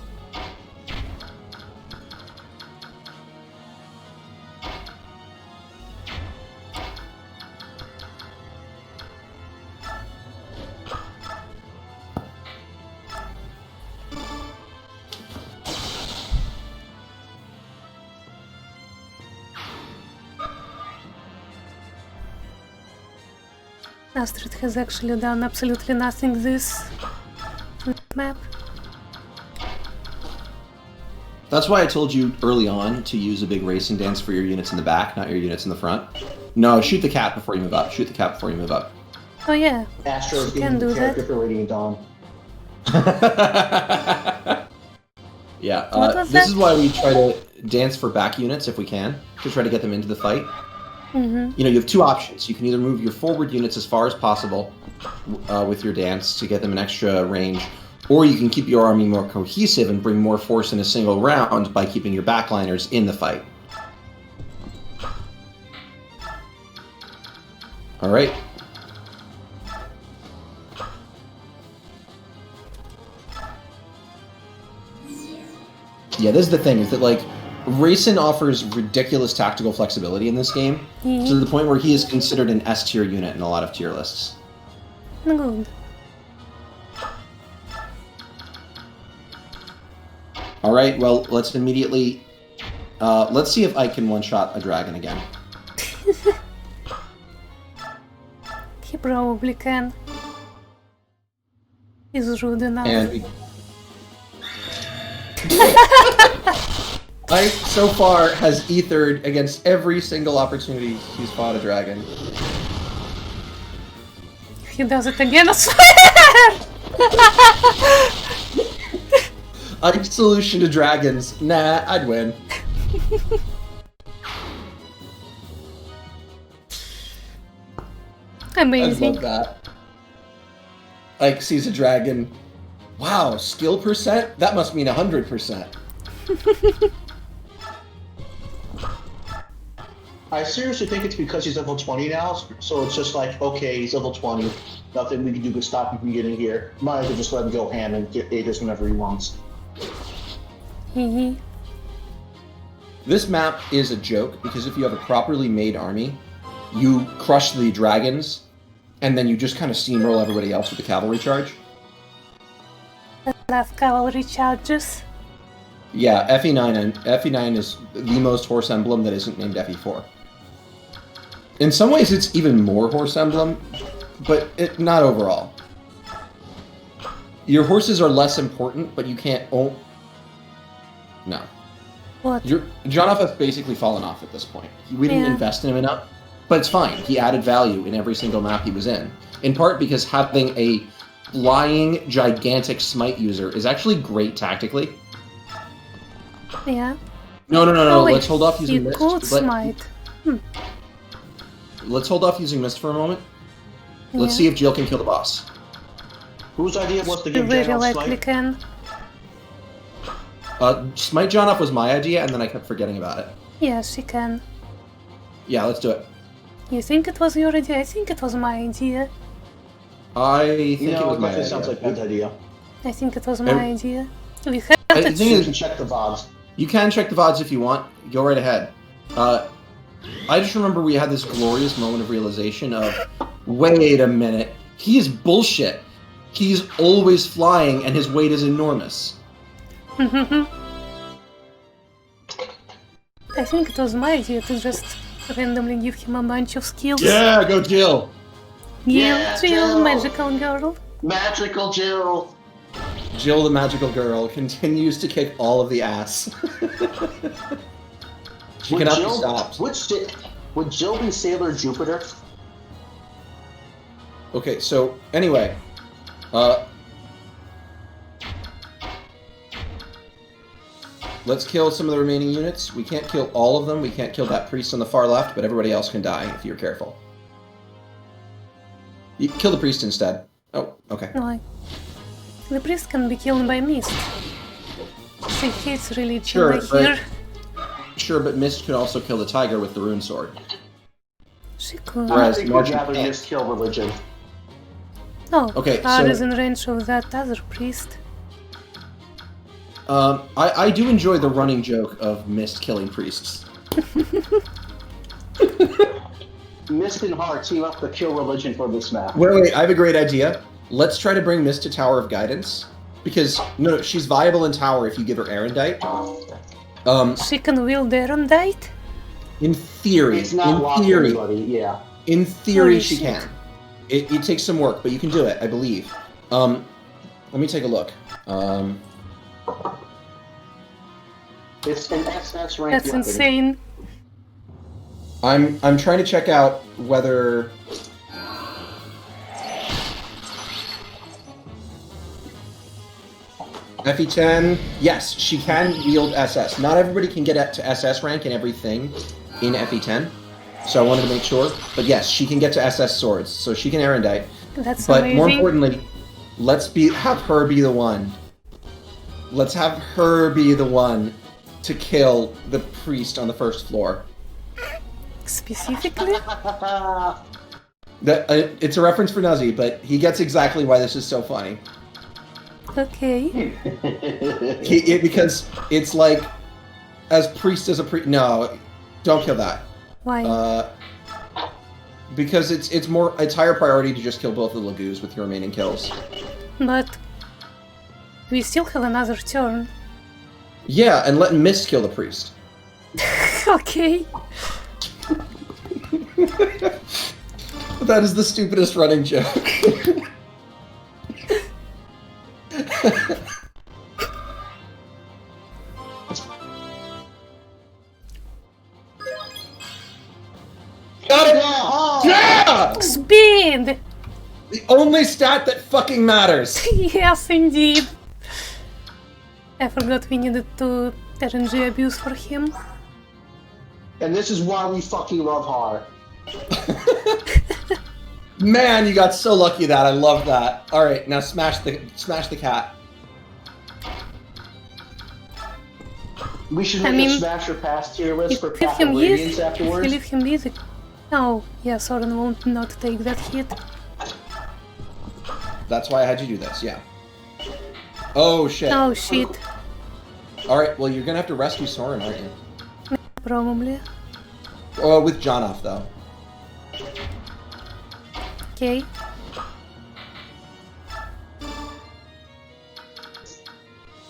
Astrid has actually done absolutely nothing this map. That's why I told you early on to use a big racing dance for your units in the back, not your units in the front. No, shoot the cat before you move up. Shoot the cat before you move up. Oh yeah, Astro's Can getting do the that. character for Radiant Dawn. Yeah, What was this that? is why we try to dance for back units if we can, to try to get them into the fight. Mm-hmm. You know, you have two options. You can either move your forward units as far as possible with your dance to get them an extra range, or you can keep your army more cohesive and bring more force in a single round by keeping your backliners in the fight. All right. Yeah, this is the thing, is that, like, Rayson offers ridiculous tactical flexibility in this game, to the point where he is considered an S-tier unit in a lot of tier lists. Good. Alright, well, let's immediately... let's see if I can one-shot a dragon again. He probably can. He's rude enough. And we... Ike, so far, has ethered against every single opportunity he's fought a dragon. If he does it again, I swear! Ike's solution to dragons, nah, I'd win. I Amazing. love that. Ike sees a dragon. Wow, skill percent? That must mean 100%. I seriously think it's because he's level 20 now, so it's just like, okay, he's level 20. Nothing we can do to stop him from getting here. Might as well just let him go ham and get Aegis whenever he wants. Hee This map is a joke because if you have a properly made army, you crush the dragons, and then you just kind of steamroll everybody else with the cavalry charge. I love cavalry charges. Yeah, FE9 is the most horse emblem that isn't named FE4. In some ways, it's even more horse emblem, but not overall. Your horses are less important, but you can't. Oh, no. What? Jonoff has basically fallen off at this point. We didn't Yeah. invest in him enough, but it's fine. He added value in every single map he was in part because having a flying, gigantic smite user is actually great tactically. Yeah. No. Oh, wait, Let's hold off you using mist. could smite. Let's hold off using mist for a moment. Let's Yeah. see if Jill can kill the boss. Whose idea was to You give very General likely Smite? can. Smite Jonoff was my idea, and then I kept forgetting about it. Yes, she can. Yeah, let's do it. You think it was your idea? I think it was my idea. I think You it know, was it my definitely idea. sounds like Ben's idea. I think it was my Ev- idea. We had I it. think You it- can check the VODs. You can check the VODs if you want. Go right ahead. I just remember we had this glorious moment of realization of, wait a minute, he is bullshit. He's always flying and his weight is enormous. I think it was my idea to just randomly give him a bunch of skills. Yeah, go Jill! Yeah, Jill, Jill. magical girl. Magical Jill! Jill the magical girl continues to kick all of the ass. She Would cannot be Jill- stopped. Would Jill be Sailor Jupiter? Okay, so anyway, let's kill some of the remaining units. We can't kill all of them. We can't kill that priest on the far left, but everybody else can die if you're careful. You kill the priest instead. Oh, okay. Like, the priest can be killed by mist. She hates religion, Sure, I but- hear. Sure, but Mist could also kill the tiger with the rune sword. She could. Whereas I think Margin we'd rather can't. just kill religion. No, Okay, R so- is in range of that other priest. I do enjoy the running joke of Mist killing priests. Mist and Heart team up to kill religion for this map. Wait, I have a great idea. Let's try to bring Mist to Tower of Guidance. Because, no, she's viable in Tower if you give her Erendite. She can wield Erendite? In theory, It's not locked, everybody, yeah. in theory Holy she shit. can. It takes some work, but you can do it, I believe. Let me take a look. It's an SS rank That's weapon. insane. I'm trying to check out whether FE10. Yes, she can wield SS. Not everybody can get to SS rank in everything in FE10, so I wanted to make sure. But yes, she can get to SS swords, so she can Erendite. That's But amazing. more importantly, let's have her be the one. Let's have her be the one to kill the priest on the first floor. Specifically? It's a reference for Nuzzy, but he gets exactly why this is so funny. Okay. Because it's like, as priest as a priest. No, don't kill that. Why? Because it's higher priority to just kill both of the Lagoos with your remaining kills. But we still have another turn. Yeah, and let Mist kill the priest. Okay. That is the stupidest running joke. Got it! Yeah! Speed! The only stat that fucking matters! Yes, indeed. I forgot we needed to RNG abuse for him. And this is why we fucking love Har. Man, you got so lucky that I love that. All right, now smash the cat. We should I make mean, a smash or pass tier list for If Path him of use, Radiance if afterwards. you leave him busy. Oh, yeah, Soren won't not take that hit. That's why I had you do this, yeah. Oh shit. Oh shit. Alright, well you're gonna have to rescue Soren, aren't you? Probably. Oh, with Jonoff though. Okay.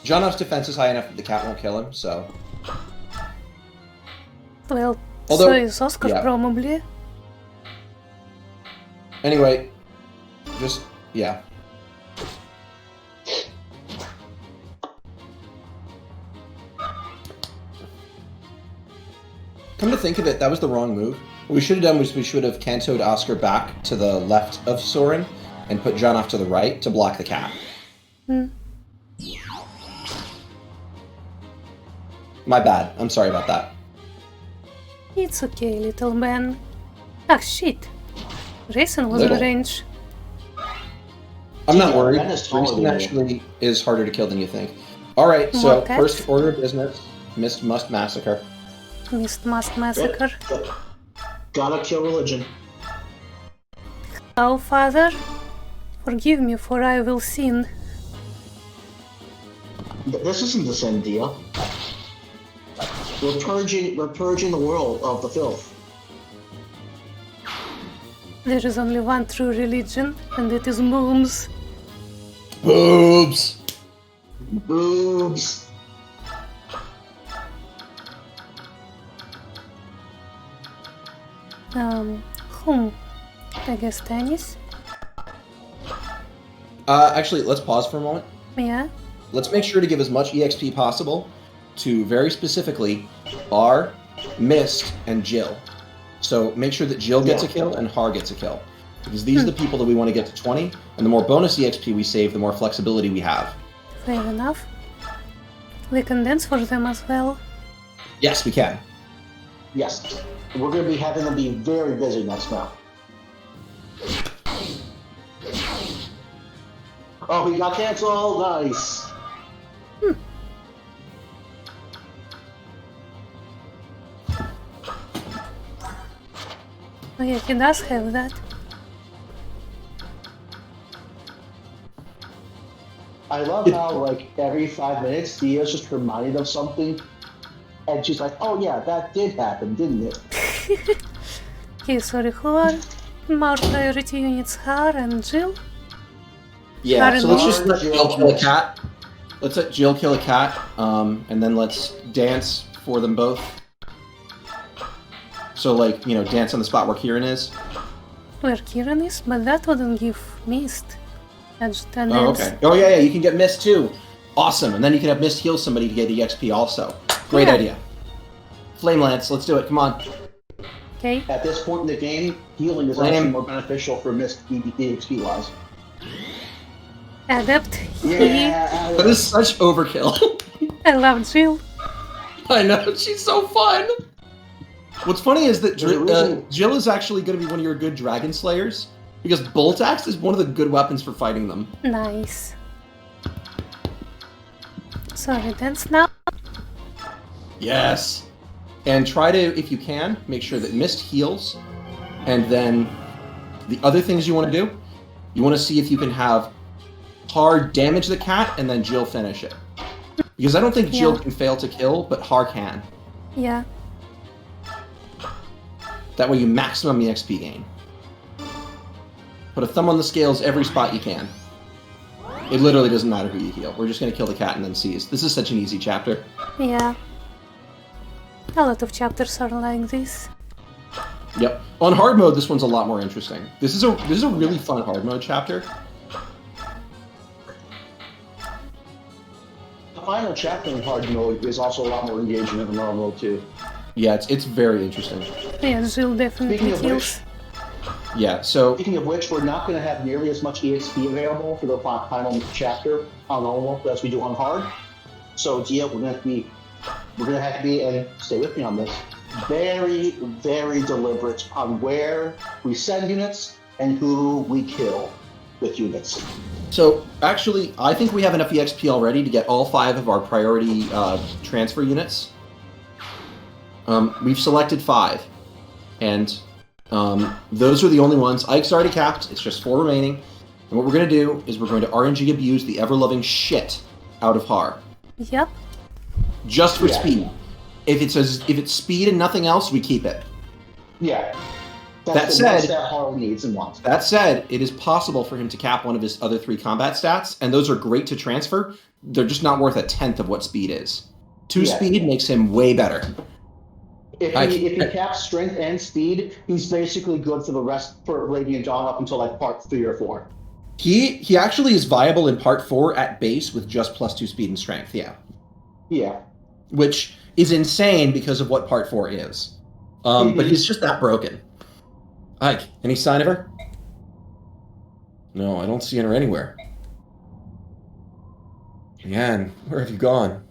Jonoff's defense is high enough that the cat won't kill him, so... Well, Although- so is Oscar yeah. probably. Anyway, just... yeah. Come to think of it, that was the wrong move. What we should have done was we should have cantoed Oscar back to the left of Soren and put Jonoff to the right to block the cat. My bad. I'm sorry about that. It's okay, little man. Ah, shit. Rayson was in Little. range. I'm not Yeah, worried. Ben is taller Grayson than you. actually is harder to kill than you think. Alright, so More cats? first order of business. Mist must massacre. Mist must massacre. Gotta kill religion. Oh, Father, forgive me, for I will sin. This isn't the same deal. We're purging the world of the filth. There is only one true religion, and it is Mooms. Boobs! Boobs. Whom? I guess Tennis? Actually, let's pause for a moment. Yeah? Let's make sure to give as much EXP possible to, very specifically, R, Mist, and Jill. So make sure that Jill gets a kill and Har gets a kill. Because these are the people that we want to get to 20, and the more bonus EXP we save, the more flexibility we have. Fair enough. We can dance for them as well. Yes, we can. Yes. We're gonna be having them be very busy next month. Oh, he got canceled. Nice. Oh yeah, he does have that. I love how, like, every 5 minutes, Dia's just reminded of something, and she's like, oh yeah, that did happen, didn't it? Okay, sorry, who are more priority units? Har and Jill? Yeah, Har so and let's just let Jill Jill kill a first. cat. Let's let Jill kill a cat, and then let's dance for them both. So, like, you know, dance on the spot where Kieran is. Where Kieran is? But that wouldn't give Mist. And Oh, okay. Oh, yeah, you can get Mist too. Awesome. And then you can have Mist heal somebody to get EXP also. Great Yeah. idea. Flame Lance, let's do it. Come on. Okay. At this point in the game, healing is actually more beneficial for Mist EXP wise. Adept. Yeah, That is such overkill. I love Jill. I know, she's so fun. What's funny is that There's a reason- Jill is actually going to be one of your good dragon slayers, because Bolt Axe is one of the good weapons for fighting them. Nice. Sorry, dance now. Yes. And try to, if you can, make sure that Mist heals. And then the other things you want to do, you want to see if you can have Har damage the cat and then Jill finish it. Because I don't think Jill Yeah. can fail to kill, but Har can. Yeah. That way you maximum the XP gain. Put a thumb on the scales every spot you can. It literally doesn't matter who you heal. We're just going to kill the cat and then seize. This is such an easy chapter. Yeah. A lot of chapters are like this. Yep. On hard mode, this one's a lot more interesting. This is a really fun hard mode chapter. The final chapter in hard mode is also a lot more engaging than normal mode too. Yeah, it's very interesting. Yeah, Jill definitely Speaking of kills. Yeah, so Speaking of which, we're not going to have nearly as much EXP available for the final chapter on normal as we do on hard. So yeah, we're going to have to be, and stay with me on this, very, very deliberate on where we send units and who we kill with units. So, actually, I think we have enough EXP already to get all 5 of our priority transfer units. We've selected 5, and those are the only ones. Ike's already capped, it's just 4 remaining. And what we're going to do is we're going to RNG abuse the ever-loving shit out of Har. Yep. Just for Yeah. speed. If it's speed and nothing else, we keep it. Yeah. That That's the said- ones that Harl needs and wants. That said, it is possible for him to cap one of his other 3 combat stats, and those are great to transfer. They're just not worth a tenth of what speed is. 2 Yeah. speed makes him way better. If he caps strength and speed, he's basically good for the rest for Radiant Dawn up until like part 3 or 4. He actually is viable in part 4 at base with just +2 speed and strength, yeah. Yeah. Which is insane because of what part 4 is. But he's just that broken. Ike, any sign of her? No, I don't see her anywhere. Leanne, where have you gone?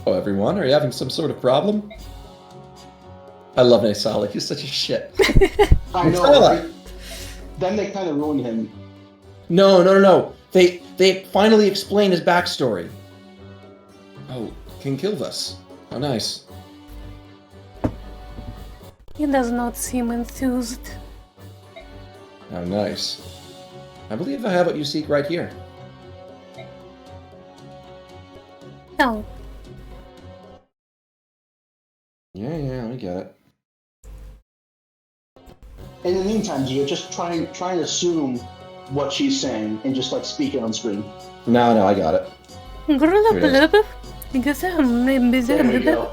Oh, everyone, are you having some sort of problem? I love Naisala, he's such a shit. I know. Naisala! Right? Then they kind of ruin him. No. They finally explain his backstory. Oh, King Kilvas. How nice. He does not seem enthused. How nice. I believe I have what you seek right here. Oh, Yeah, I get it. In the meantime, Gio, just try and assume what she's saying and just like speak it on screen. No, I got it. Here it is. There we go.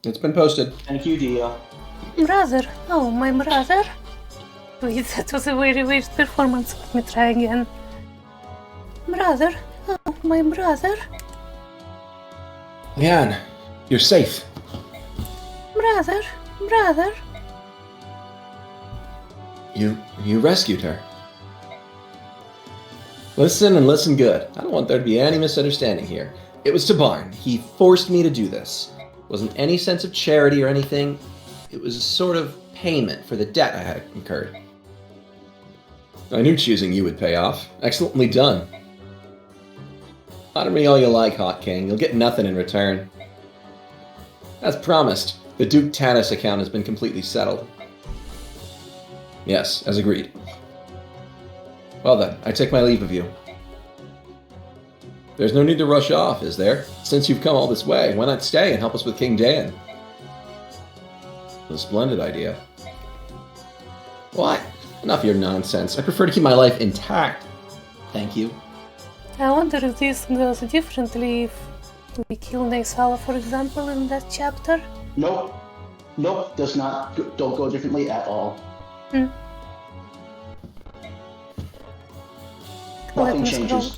It's been posted. Thank you, Dia. Brother. Oh, my brother. Wait, that was a very weird performance. Let me try again. Brother. Oh, my brother. Leanne, you're safe. Brother. You rescued her. Listen and listen good. I don't want there to be any misunderstanding here. It was Tabarn. He forced me to do this. Wasn't any sense of charity or anything. It was a sort of payment for the debt I had incurred. I knew choosing you would pay off. Excellently done. Honor me all you like, Hawk King. You'll get nothing in return. As promised, the Duke Tanis account has been completely settled. Yes, as agreed. Well then, I take my leave of you. There's no need to rush off, is there? Since you've come all this way, why not stay and help us with King Dan? A splendid idea. What? Enough of your nonsense. I prefer to keep my life intact. Thank you. I wonder if this goes differently if we kill Naisala, for example, in that chapter. Nope, does not. Don't go differently at all. Let Nothing me changes. scroll.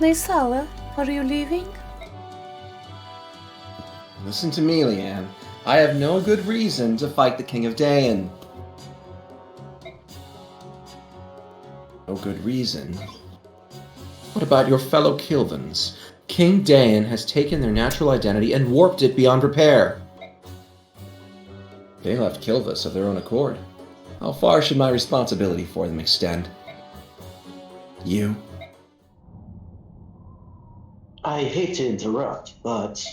Naisala, are you leaving? Listen to me, Leanne. I have no good reason to fight the King of Daen. No good reason? What about your fellow Kilvans? King Daen has taken their natural identity and warped it beyond repair. They left Kilvas of their own accord. How far should my responsibility for them extend? You? I hate to interrupt, but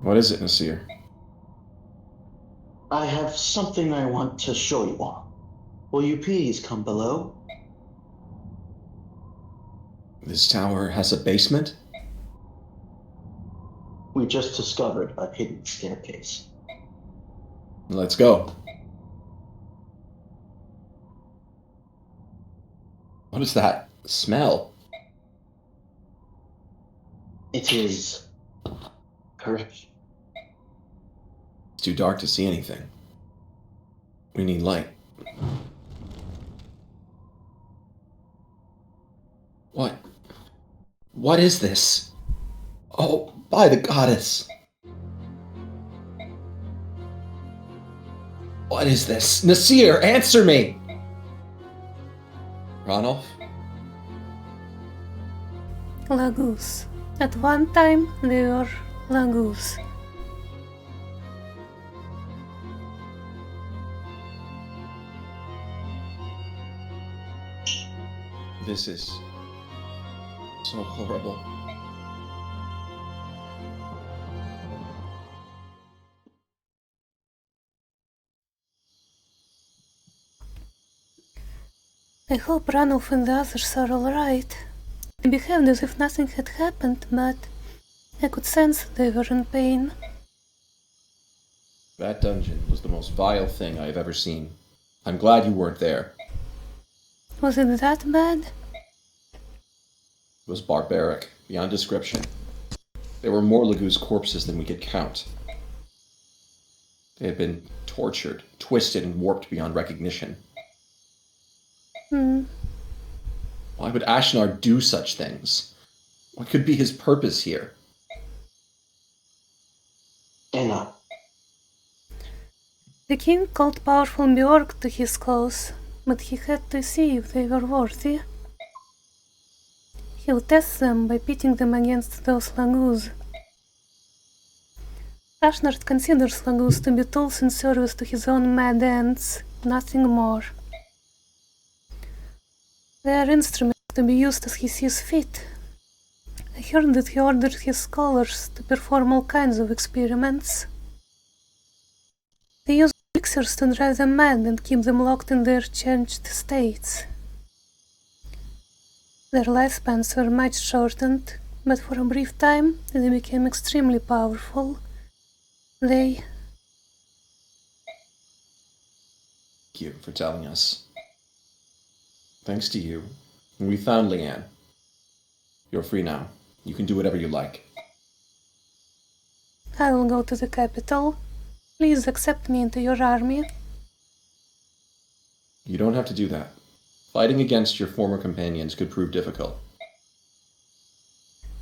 What is it, Nasir? I have something I want to show you all. Will you please come below? This tower has a basement? We just discovered a hidden staircase. Let's go. What is that smell? It is corruption. It's too dark to see anything. We need light. What? What is this? Oh, by the goddess! What is this? Nasir, answer me! Ranulf? Laguz. At one time, they were Laguz. This is so horrible. I hope Ranulf and the others are alright. They behaved as if nothing had happened, but I could sense they were in pain. That dungeon was the most vile thing I have ever seen. I'm glad you weren't there. Was it that bad? It was barbaric, beyond description. There were more Laguz corpses than we could count. They had been tortured, twisted, and warped beyond recognition. Why would Ashnar do such things? What could be his purpose here? Anna, The king called powerful Bjork to his cause, but he had to see if they were worthy. He'll test them by pitting them against those Laguz. Ashnard considers Laguz to be tools in service to his own mad ends, nothing more. They are instruments to be used as he sees fit. I heard that he ordered his scholars to perform all kinds of experiments. They use elixirs to drive them mad and keep them locked in their changed states. Their lifespans were much shortened, but for a brief time they became extremely powerful. Thank you for telling us. Thanks to you, we found Leanne. You're free now. You can do whatever you like. I will go to the capital. Please accept me into your army. You don't have to do that. Fighting against your former companions could prove difficult.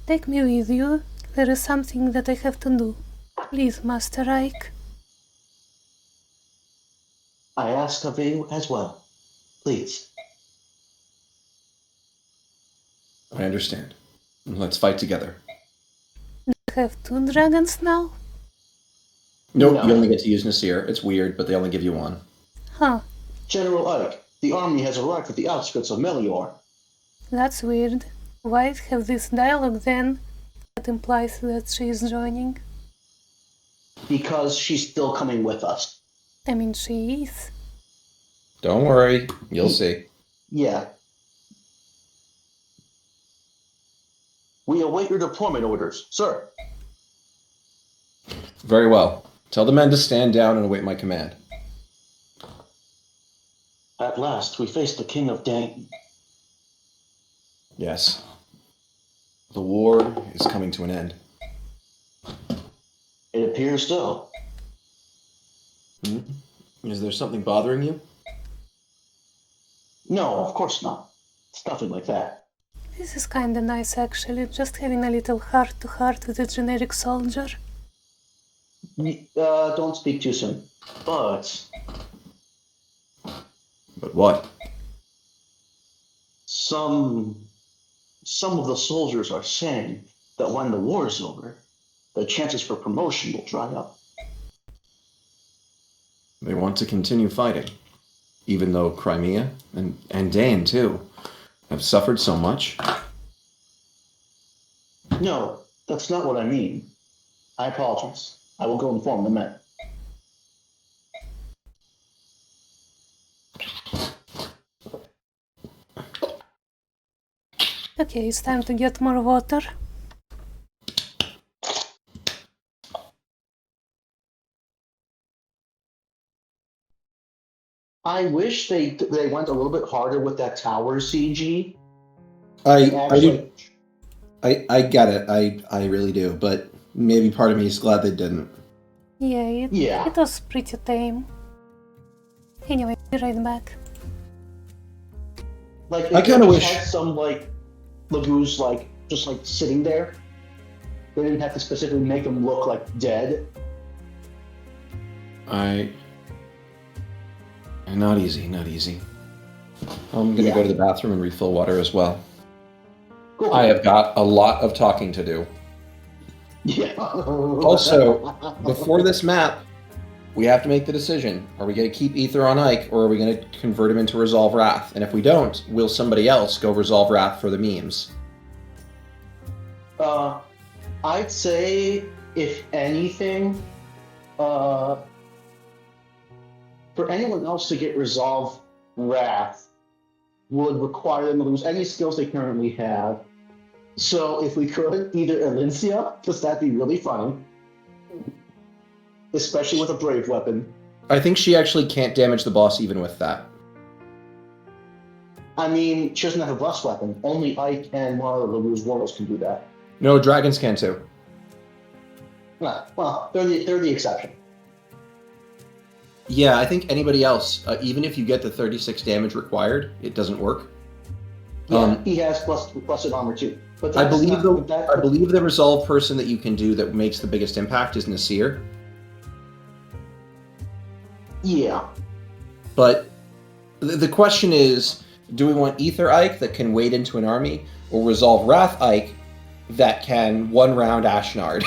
Take me with you. There is something that I have to do. Please, Master Reich. I ask of you as well. Please. I understand. Let's fight together. I have 2 dragons now? Nope, No. you only get to use Nasir. It's weird, but they only give you one. Huh, General Ike, the army has arrived at the outskirts of Melior. that's weird. Why have this dialogue then? That implies that she is joining. Because she's still coming with us. I mean, she is. Don't worry, you'll see. Yeah. We await your deployment orders, sir. Very well. Tell the men to stand down and await my command. At last, we face the King of Daen. Yes. The war is coming to an end. It appears so. Is there something bothering you? No, of course not. It's nothing like that. This is kinda nice actually, just having a little heart-to-heart with a generic soldier. Don't speak too soon. But what? some of the soldiers are saying that when the war is over, the chances for promotion will dry up. They want to continue fighting, even though Crimea and Dan too have suffered so much. No, that's not what I mean. I apologize. I will go inform the men. Okay, it's time to get more water. I wish they went a little bit harder with that tower CG. I get it. I really do, but maybe part of me is glad they didn't. Yeah, it was pretty tame. Anyway, be right back. Like, I kind of wish had some like Lagoos just sitting there. They didn't have to specifically make them look like dead. Not easy. I'm gonna go to the bathroom and refill water as well. Cool. I have got a lot of talking to do. Yeah. Also, before this map, we have to make the decision. Are we going to keep Ether on Ike, or are we going to convert him into Resolve Wrath? And if we don't, will somebody else go Resolve Wrath for the memes? I'd say, if anything, for anyone else to get Resolve Wrath would require them to lose any skills they currently have. So if we could, either Elincia, because that'd be really funny, especially with a brave weapon. I think she actually can't damage the boss even with that. I mean, she doesn't have a blast weapon. Only Ike and one of the Lagoos Warlords can do that. No, dragons can too. Well, they're the exception. Yeah, I think anybody else, even if you get the 36 damage required, it doesn't work. Yeah, he has busted armor too. But I believe the resolve person that you can do that makes the biggest impact is Nasir. Yeah. But the question is, do we want Ether Ike that can wade into an army, or Resolve Wrath Ike that can one-round Ashnard?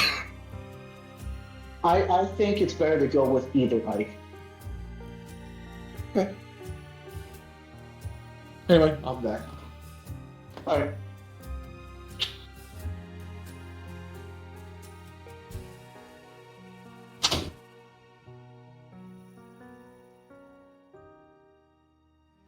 I think it's better to go with either Ike. Okay. Anyway, I'm back. Alright.